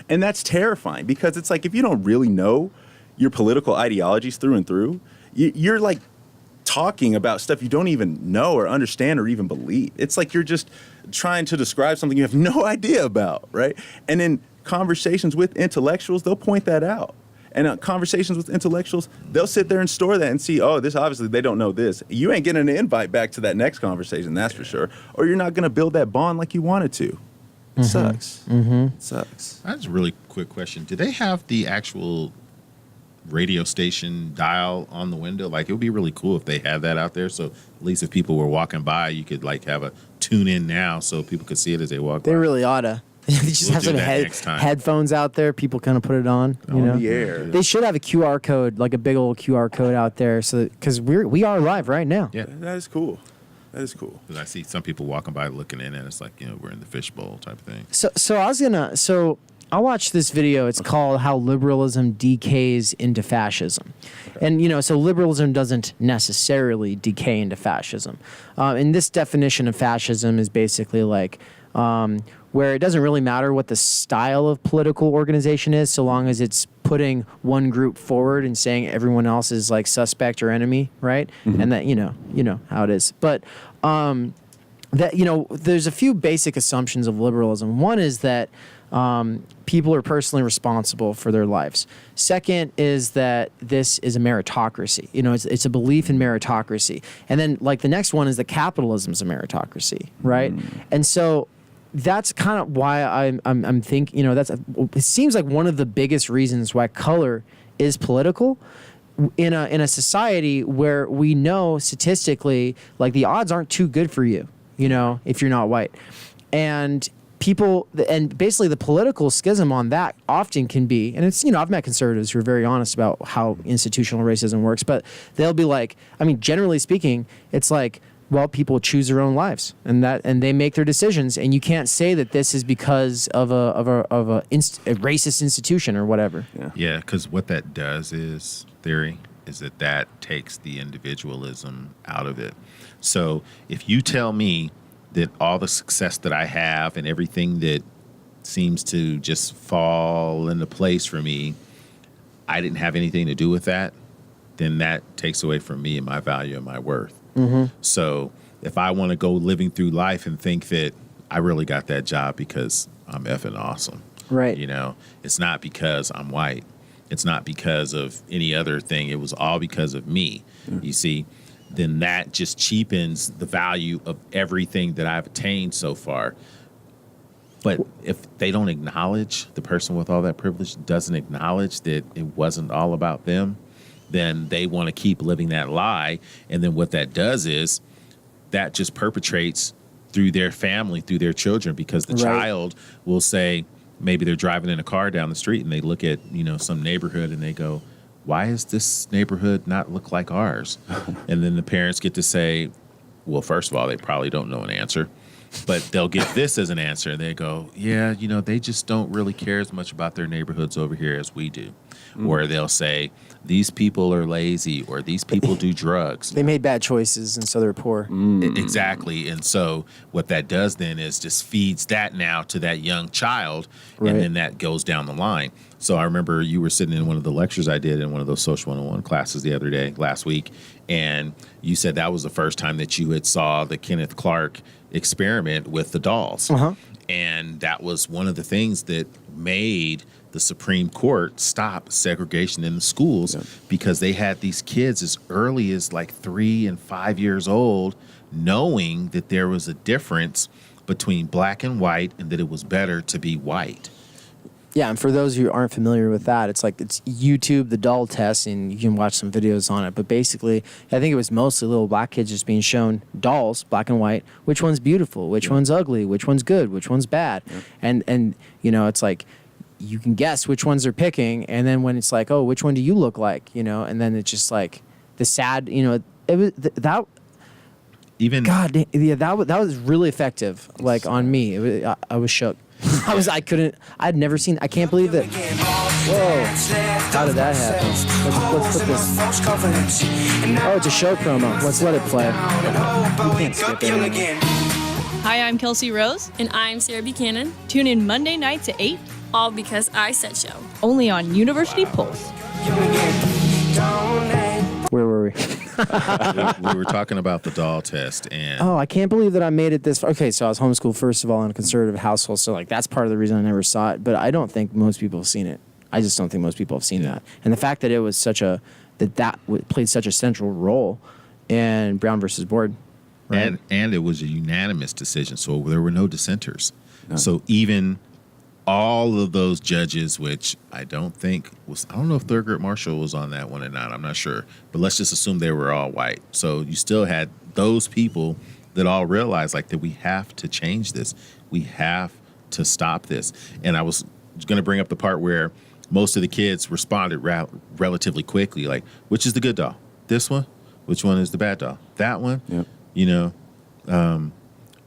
Speaker 3: And that's terrifying, because it's like, if you don't really know your political ideologies through and through, you're like talking about stuff you don't even know or understand or even believe. It's like you're just trying to describe something you have no idea about, right? And in conversations with intellectuals, they'll point that out. And conversations with intellectuals, they'll sit there and store that and see, oh, this obviously they don't know this. You ain't getting an invite back to that next conversation, that's for sure. Or you're not going to build that bond like you wanted to. It sucks. It sucks.
Speaker 4: That's a really quick question. Do they have the actual radio station dial on the window? Like, it would be really cool if they had that out there. So at least if people were walking by, you could like have a tune in now so people could see it as they walk by.
Speaker 5: They really oughta. They just
Speaker 4: We'll
Speaker 5: have
Speaker 4: do
Speaker 5: some
Speaker 4: that next time.
Speaker 5: headphones out there. People kind of put it on. You know?
Speaker 3: the air.
Speaker 5: They should have a QR code, like a big old QR code out there, so because we are live right now.
Speaker 4: Yeah.
Speaker 3: That is cool. That is cool.
Speaker 4: 'Cause I see some people walking by looking in, and it's like, we're in the fishbowl type of thing.
Speaker 5: So I watched this video. It's called "How Liberalism Decays into Fascism," and so liberalism doesn't necessarily decay into fascism. And this definition of fascism is basically like where it doesn't really matter what the style of political organization is, so long as it's putting one group forward and saying everyone else is like suspect or enemy, right? And that you know how it is, but. There's a few basic assumptions of liberalism. One is that people are personally responsible for their lives. Second is that this is a meritocracy. It's a belief in meritocracy. And then, like, the next one is that capitalism is a meritocracy, right? And so that's kind of why I'm thinking. It seems like one of the biggest reasons why color is political. In a society where we know statistically, like, the odds aren't too good for you, if you're not white. And basically the political schism on that often can be, and it's, I've met conservatives who are very honest about how institutional racism works, but they'll be like, generally speaking, it's like, well, people choose their own lives and they make their decisions. And you can't say that this is because of a racist institution or whatever.
Speaker 4: Yeah, because what that does is that takes the individualism out of it. So if you tell me that all the success that I have and everything that seems to just fall into place for me, I didn't have anything to do with that, then that takes away from me and my value and my worth. So if I want to go living through life and think that I really got that job because I'm effing awesome,
Speaker 5: right?
Speaker 4: It's not because I'm white. It's not because of any other thing. It was all because of me. You see, then that just cheapens the value of everything that I've attained so far. But if they don't acknowledge, the person with all that privilege doesn't acknowledge that it wasn't all about them, then they want to keep living that lie. And then what that does is that just perpetrates through their family, through their children, because the child will say, maybe they're driving in a car down the street and they look at, some neighborhood and they go, why does this neighborhood not look like ours? And then the parents get to say, well, first of all, they probably don't know an answer, but they'll get this as an answer. They go, yeah, they just don't really care as much about their neighborhoods over here as we do. Or they'll say, these people are lazy, or these people do drugs.
Speaker 5: They made bad choices, and so they're poor.
Speaker 4: Exactly. And so what that does then is just feeds that now to that young child, and then that goes down the line. So I remember you were sitting in one of the lectures I did in one of those Social 101 classes last week, and you said that was the first time that you had saw the Kenneth Clark experiment with the dolls. And that was one of the things that made the Supreme Court stop segregation in the schools, because they had these kids as early as like 3 and 5 years old knowing that there was a difference between black and white and that it was better to be white.
Speaker 5: Yeah, and for those who aren't familiar with that, it's YouTube, the doll test, and you can watch some videos on it. But basically, I think it was mostly little black kids just being shown dolls, black and white, which one's beautiful, which one's ugly, which one's good, which one's bad. And it's like, you can guess which ones they're picking, and then when it's like, oh, which one do you look like, and then it's just like the sad, it was that.
Speaker 4: Even
Speaker 5: God, yeah, that was really effective. Like on me, I was shook. I'd never seen. I can't believe that. Whoa, how did that happen? Let's put this. Oh, it's a show promo. Let's let it play. You can't skip it.
Speaker 8: Hi, I'm Kelsey Rose.
Speaker 9: And I'm Sarah Buchanan.
Speaker 8: Tune in Monday nights at 8,
Speaker 9: All because I said so.
Speaker 8: only on University Pulse.
Speaker 5: Where were we?
Speaker 4: we were talking about the doll test, and
Speaker 5: Oh, I can't believe that I made it this far. Okay, so I was homeschooled, first of all, in a conservative household, so that's part of the reason I never saw it, but I don't think most people have seen it. I just don't think most people have seen that. And the fact that it was that played such a central role in Brown versus Board. Right?
Speaker 4: and it was a unanimous decision, so there were no dissenters. So even all of those judges, which I don't know if Thurgood Marshall was on that one or not, I'm not sure, but let's just assume they were all white. So you still had those people that all realized that we have to change this. We have to stop this. And I was going to bring up the part where most of the kids responded relatively quickly, like, which is the good doll? This one? Which one is the bad doll? That one?
Speaker 3: Yep.
Speaker 4: You know,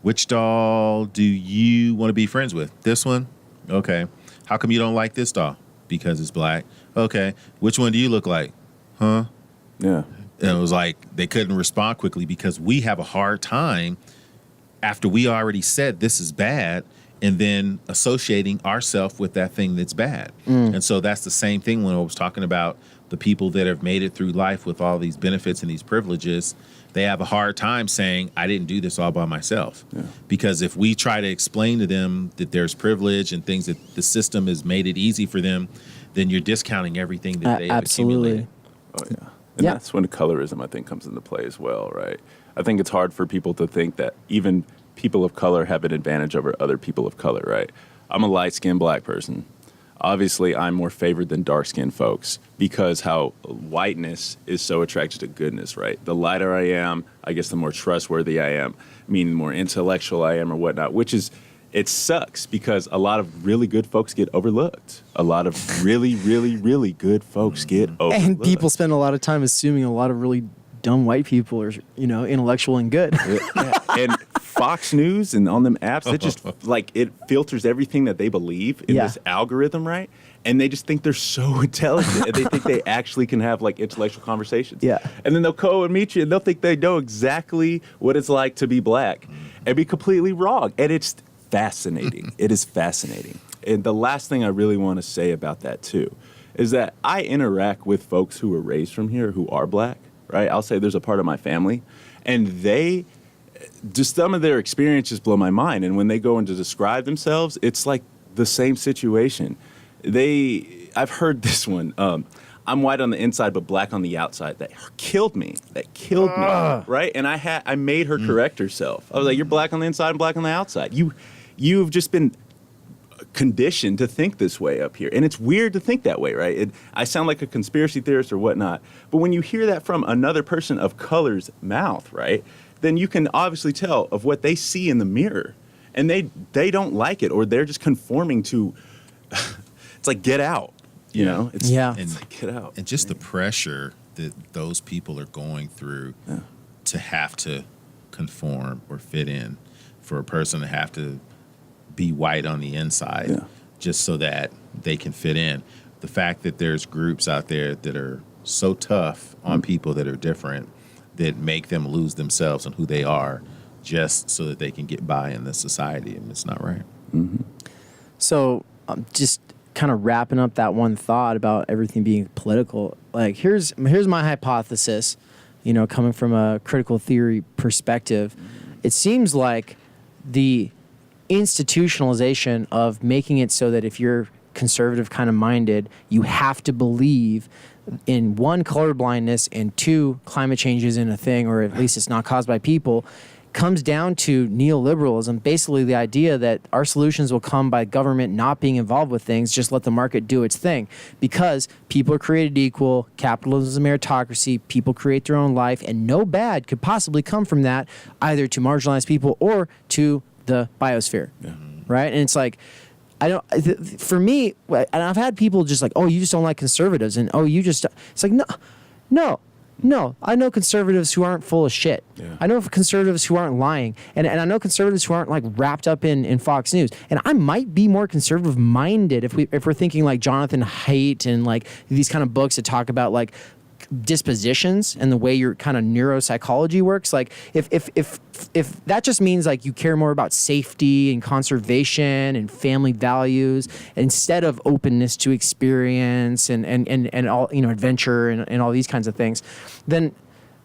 Speaker 4: which doll do you want to be friends with? This one? Okay. How come you don't like this doll? Because it's black. Okay. Which one do you look like? Huh?
Speaker 3: Yeah.
Speaker 4: And it was like they couldn't respond quickly because we have a hard time after we already said this is bad and then associating ourselves with that thing that's bad. And so that's the same thing when I was talking about the people that have made it through life with all these benefits and these privileges. They have a hard time saying, I didn't do this all by myself. Yeah. Because if we try to explain to them that there's privilege and things that the system has made it easy for them, then you're discounting everything that they've accumulated.
Speaker 3: Oh, yeah. And that's when colorism, I think, comes into play as well, right? I think it's hard for people to think that even people of color have an advantage over other people of color, right? I'm a light-skinned black person. Obviously, I'm more favored than dark-skinned folks because how whiteness is so attracted to goodness, right? The lighter I am, I guess the more trustworthy I am, meaning the more intellectual I am or whatnot, which is, it sucks because a lot of really good folks get overlooked. A lot of really, really, really good folks get overlooked.
Speaker 5: And people spend a lot of time assuming a lot of really dumb white people are, you know, intellectual and good.
Speaker 3: Yeah. And Fox News and on them apps, it just like it filters everything that they believe in this algorithm, right? And they just think they're so intelligent and they think they actually can have like intellectual conversations.
Speaker 5: Yeah.
Speaker 3: And then they'll go and meet you and they'll think they know exactly what it's like to be black and be completely wrong. And it's fascinating. It is fascinating. And the last thing I really want to say about that too is that I interact with folks who were raised from here who are black, right? I'll say there's a part of my family and they just some of their experiences blow my mind. And when they go in to describe themselves, it's like the same situation. I've heard this one. I'm white on the inside, but black on the outside. That killed me. Right? And I made her correct herself. I was like, you're black on the inside and black on the outside. You've just been conditioned to think this way up here. And it's weird to think that way, right? I sound like a conspiracy theorist or whatnot. But when you hear that from another person of color's mouth, right, then you can obviously tell of what they see in the mirror. And they don't like it, or they're just conforming to, it's like, get out, you know? It's like, get out.
Speaker 4: And just the pressure that those people are going through to have to conform or fit in, for a person to have to be white on the inside just so that they can fit in. The fact that there's groups out there that are so tough on people that are different that make them lose themselves and who they are just so that they can get by in this society, and it's not right.
Speaker 3: Mm-hmm.
Speaker 5: So just kind of wrapping up that one thought about everything being political, like here's my hypothesis, you know, coming from a critical theory perspective. It seems like the institutionalization of making it so that if you're conservative kind of minded, you have to believe in one, colorblindness, and two, climate change isn't a thing, or at least it's not caused by people, comes down to neoliberalism. Basically the idea that our solutions will come by government not being involved with things, just let the market do its thing. Because people are created equal, capitalism is a meritocracy, people create their own life, and no bad could possibly come from that, either to marginalized people or to the biosphere, right? And it's like, for me, and I've had people just like, oh, you just don't like conservatives, and oh, you just, it's like, no. I know conservatives who aren't full of shit. Yeah. I know conservatives who aren't lying, and I know conservatives who aren't like wrapped up in Fox News. And I might be more conservative minded if we're thinking like Jonathan Haidt and like these kind of books that talk about like dispositions and the way your kind of neuropsychology works. Like if that just means like you care more about safety and conservation and family values instead of openness to experience and all, you know, adventure and all these kinds of things, then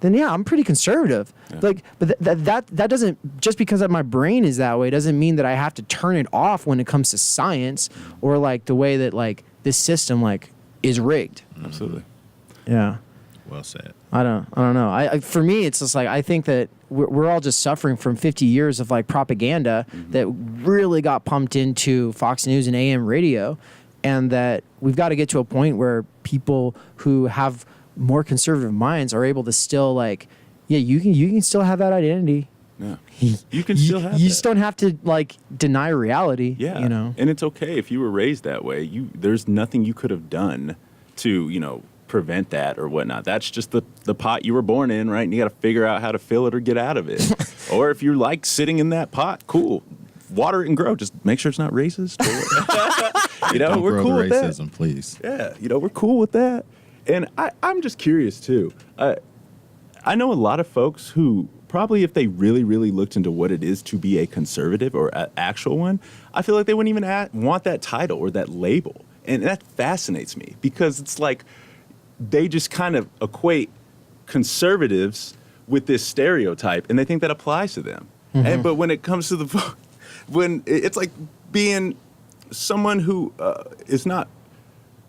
Speaker 5: yeah, I'm pretty conservative. Yeah. Like, but that doesn't, just because my brain is that way doesn't mean that I have to turn it off when it comes to science or like the way that like this system like is rigged.
Speaker 3: Absolutely.
Speaker 5: Yeah.
Speaker 4: Well said.
Speaker 5: I don't know. For me, it's just like, I think that we're all just suffering from 50 years of like propaganda that really got pumped into Fox News and AM radio, and that we've got to get to a point where people who have more conservative minds are able to still like, yeah, you can still have that identity.
Speaker 3: Yeah. You can still have
Speaker 5: You
Speaker 3: that.
Speaker 5: just don't have to like deny reality.
Speaker 3: Yeah.
Speaker 5: You know.
Speaker 3: And it's okay if you were raised that way. There's nothing you could have done to, prevent that or whatnot. That's just the pot you were born in, right? And you got to figure out how to fill it or get out of it. Or if you're like sitting in that pot, cool. Water it and grow. Just make sure it's not racist. Or,
Speaker 4: Don't
Speaker 3: we're
Speaker 4: grow
Speaker 3: cool
Speaker 4: the
Speaker 3: with that.
Speaker 4: racism, please.
Speaker 3: Yeah, we're cool with that. And I'm just curious, too. I know a lot of folks who probably if they really, really looked into what it is to be a conservative or an actual one, I feel like they wouldn't even want that title or that label. And that fascinates me because it's like they just kind of equate conservatives with this stereotype and they think that applies to them. Mm-hmm. But when it comes to when it's like being someone who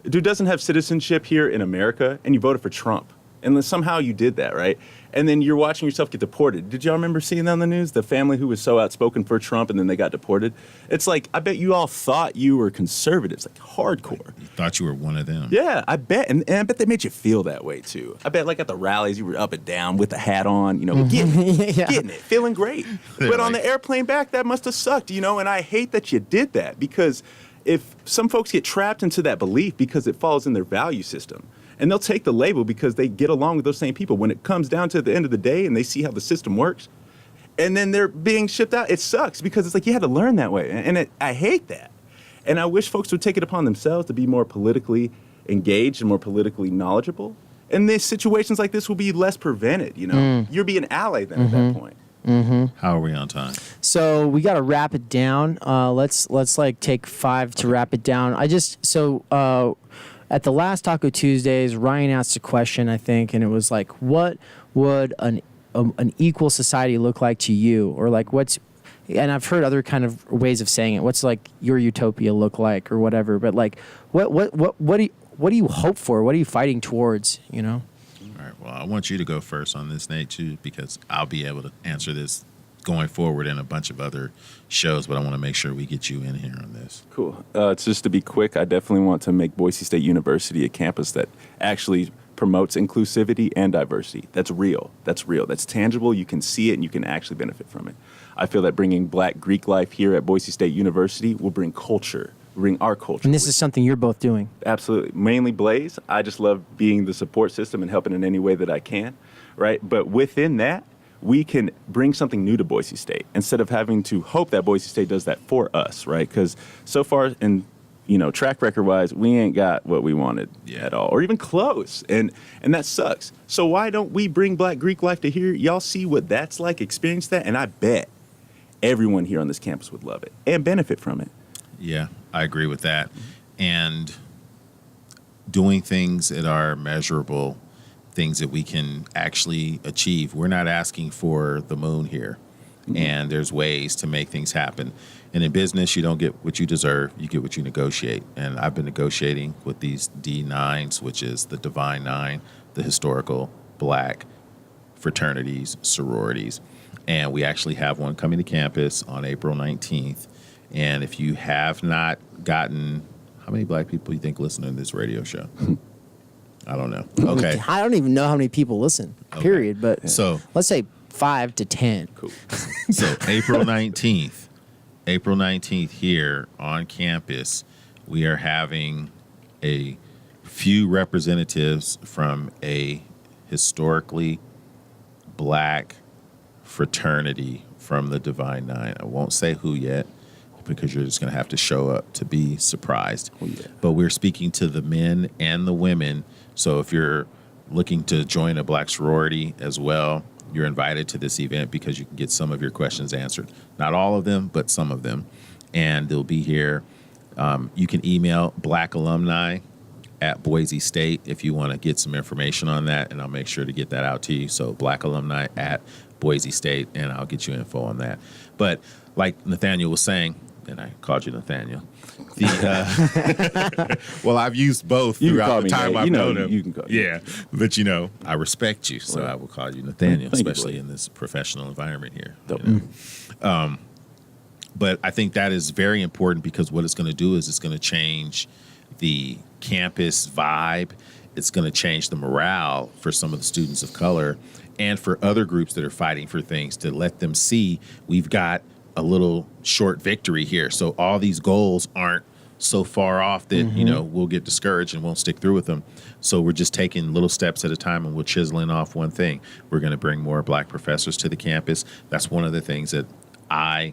Speaker 3: doesn't have citizenship here in America and you voted for Trump. And then somehow you did that, right? And then you're watching yourself get deported. Did y'all remember seeing that on the news? The family who was so outspoken for Trump and then they got deported. It's like, I bet you all thought you were conservatives, like hardcore.
Speaker 4: You thought you were one of them.
Speaker 3: Yeah, I bet. And I bet they made you feel that way too. I bet like at the rallies, you were up and down with the hat on, getting it, feeling great. But on the airplane back, that must have sucked, and I hate that you did that because if some folks get trapped into that belief because it falls in their value system, and they'll take the label because they get along with those same people. When it comes down to the end of the day and they see how the system works, and then they're being shipped out, it sucks because it's like you had to learn that way. And I hate that. And I wish folks would take it upon themselves to be more politically engaged and more politically knowledgeable. And these situations like this will be less prevented, You'll be an ally then at that point.
Speaker 4: Mm-hmm. How are we on time?
Speaker 5: So we got to wrap it down. Let's like take 5 to wrap it down. At the last Taco Tuesdays, Ryan asked a question, I think, and it was like, what would an equal society look like to you? Or like and I've heard other kind of ways of saying it. What's like your utopia look like or whatever? But like, what do you hope for? What are you fighting towards,
Speaker 4: All right, well, I want you to go first on this, Nate, too, because I'll be able to answer this going forward in a bunch of other shows, but I want to make sure we get you in here on this.
Speaker 3: Cool. Just to be quick, I definitely want to make Boise State University a campus that actually promotes inclusivity and diversity. That's real. That's tangible. You can see it and you can actually benefit from it. I feel that bringing Black Greek life here at Boise State University will bring culture, bring our culture.
Speaker 5: And this is something you're both doing.
Speaker 3: Absolutely. Mainly Blaze. I just love being the support system and helping in any way that I can, right? But within that, we can bring something new to Boise State instead of having to hope that Boise State does that for us, right? Because so far, in track record-wise, we ain't got what we wanted at all, or even close, and that sucks. So why don't we bring Black Greek life to here? Y'all see what that's like, experience that, and I bet everyone here on this campus would love it and benefit from it.
Speaker 4: Yeah, I agree with that. And doing things that are measurable, things that we can actually achieve. We're not asking for the moon here. Mm-hmm. And there's ways to make things happen. And in business, you don't get what you deserve. You get what you negotiate. And I've been negotiating with these D9s, which is the Divine Nine, the historical Black fraternities, sororities. And we actually have one coming to campus on April 19th. And if you have not gotten, how many Black people you think listen to this radio show? I don't know. Okay.
Speaker 5: I don't even know how many people listen, period. But
Speaker 4: so
Speaker 5: let's say 5 to 10.
Speaker 3: Cool.
Speaker 4: So April 19th here on campus, we are having a few representatives from a historically Black fraternity from the Divine Nine. I won't say who yet because you're just going to have to show up to be surprised. Oh, yeah. But we're speaking to the men and the women. So if you're looking to join a Black sorority as well, you're invited to this event because you can get some of your questions answered. Not all of them, but some of them. And they'll be here. You can email Black alumni at Boise State if you want to get some information on that, and I'll make sure to get that out to you. So Black alumni at Boise State, and I'll get you info on that. But like Nathaniel was saying, and I called you Nathaniel. Well, I've used both throughout the time I've known him.
Speaker 3: You can call me.
Speaker 4: Yeah, but I respect you, so I will call you Nathaniel, especially in this professional environment here. But I think that is very important because what it's going to do is it's going to change the campus vibe. It's going to change the morale for some of the students of color. and for other groups that are fighting for things, to let them see we've got a little short victory here. So all these goals aren't so far off that, we'll get discouraged and won't stick through with them. So we're just taking little steps at a time, and we're chiseling off one thing. We're going to bring more Black professors to the campus. That's one of the things that I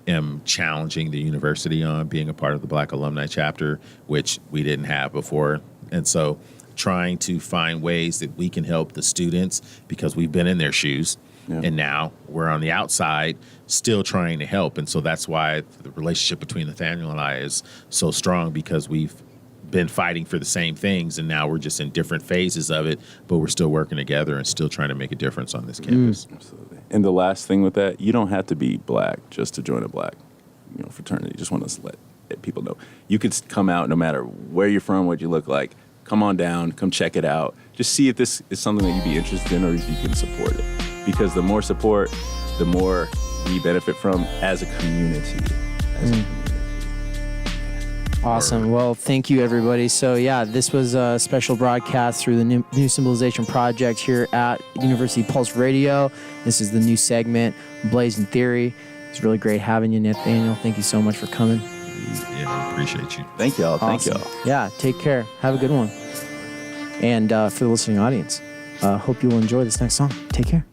Speaker 4: am challenging the university on, being a part of the Black alumni chapter, which we didn't have before. And so trying to find ways that we can help the students, because we've been in their shoes. Yeah. And now we're on the outside still trying to help. And so that's why the relationship between Nathaniel and I is so strong, because we've been fighting for the same things, and now we're just in different phases of it, but we're still working together and still trying to make a difference on this campus.
Speaker 3: Absolutely. And the last thing with that, you don't have to be Black just to join a Black fraternity. Just want to let people know. You could come out no matter where you're from, what you look like. Come on down, come check it out. Just see if this is something that you'd be interested in, or if you can support it. Because the more support, the more we benefit from as a community.
Speaker 5: Awesome. Well, thank you, everybody. So, yeah, this was a special broadcast through the New Symbolization Project here at University Pulse Radio. This is the new segment, Blazing Theory. It's really great having you, Nathaniel. Thank you so much for coming.
Speaker 4: Yeah, I appreciate you.
Speaker 3: Thank y'all.
Speaker 5: Awesome.
Speaker 3: Thank y'all.
Speaker 5: Yeah, take care. Have a good one. And for the listening audience, hope you will enjoy this next song. Take care.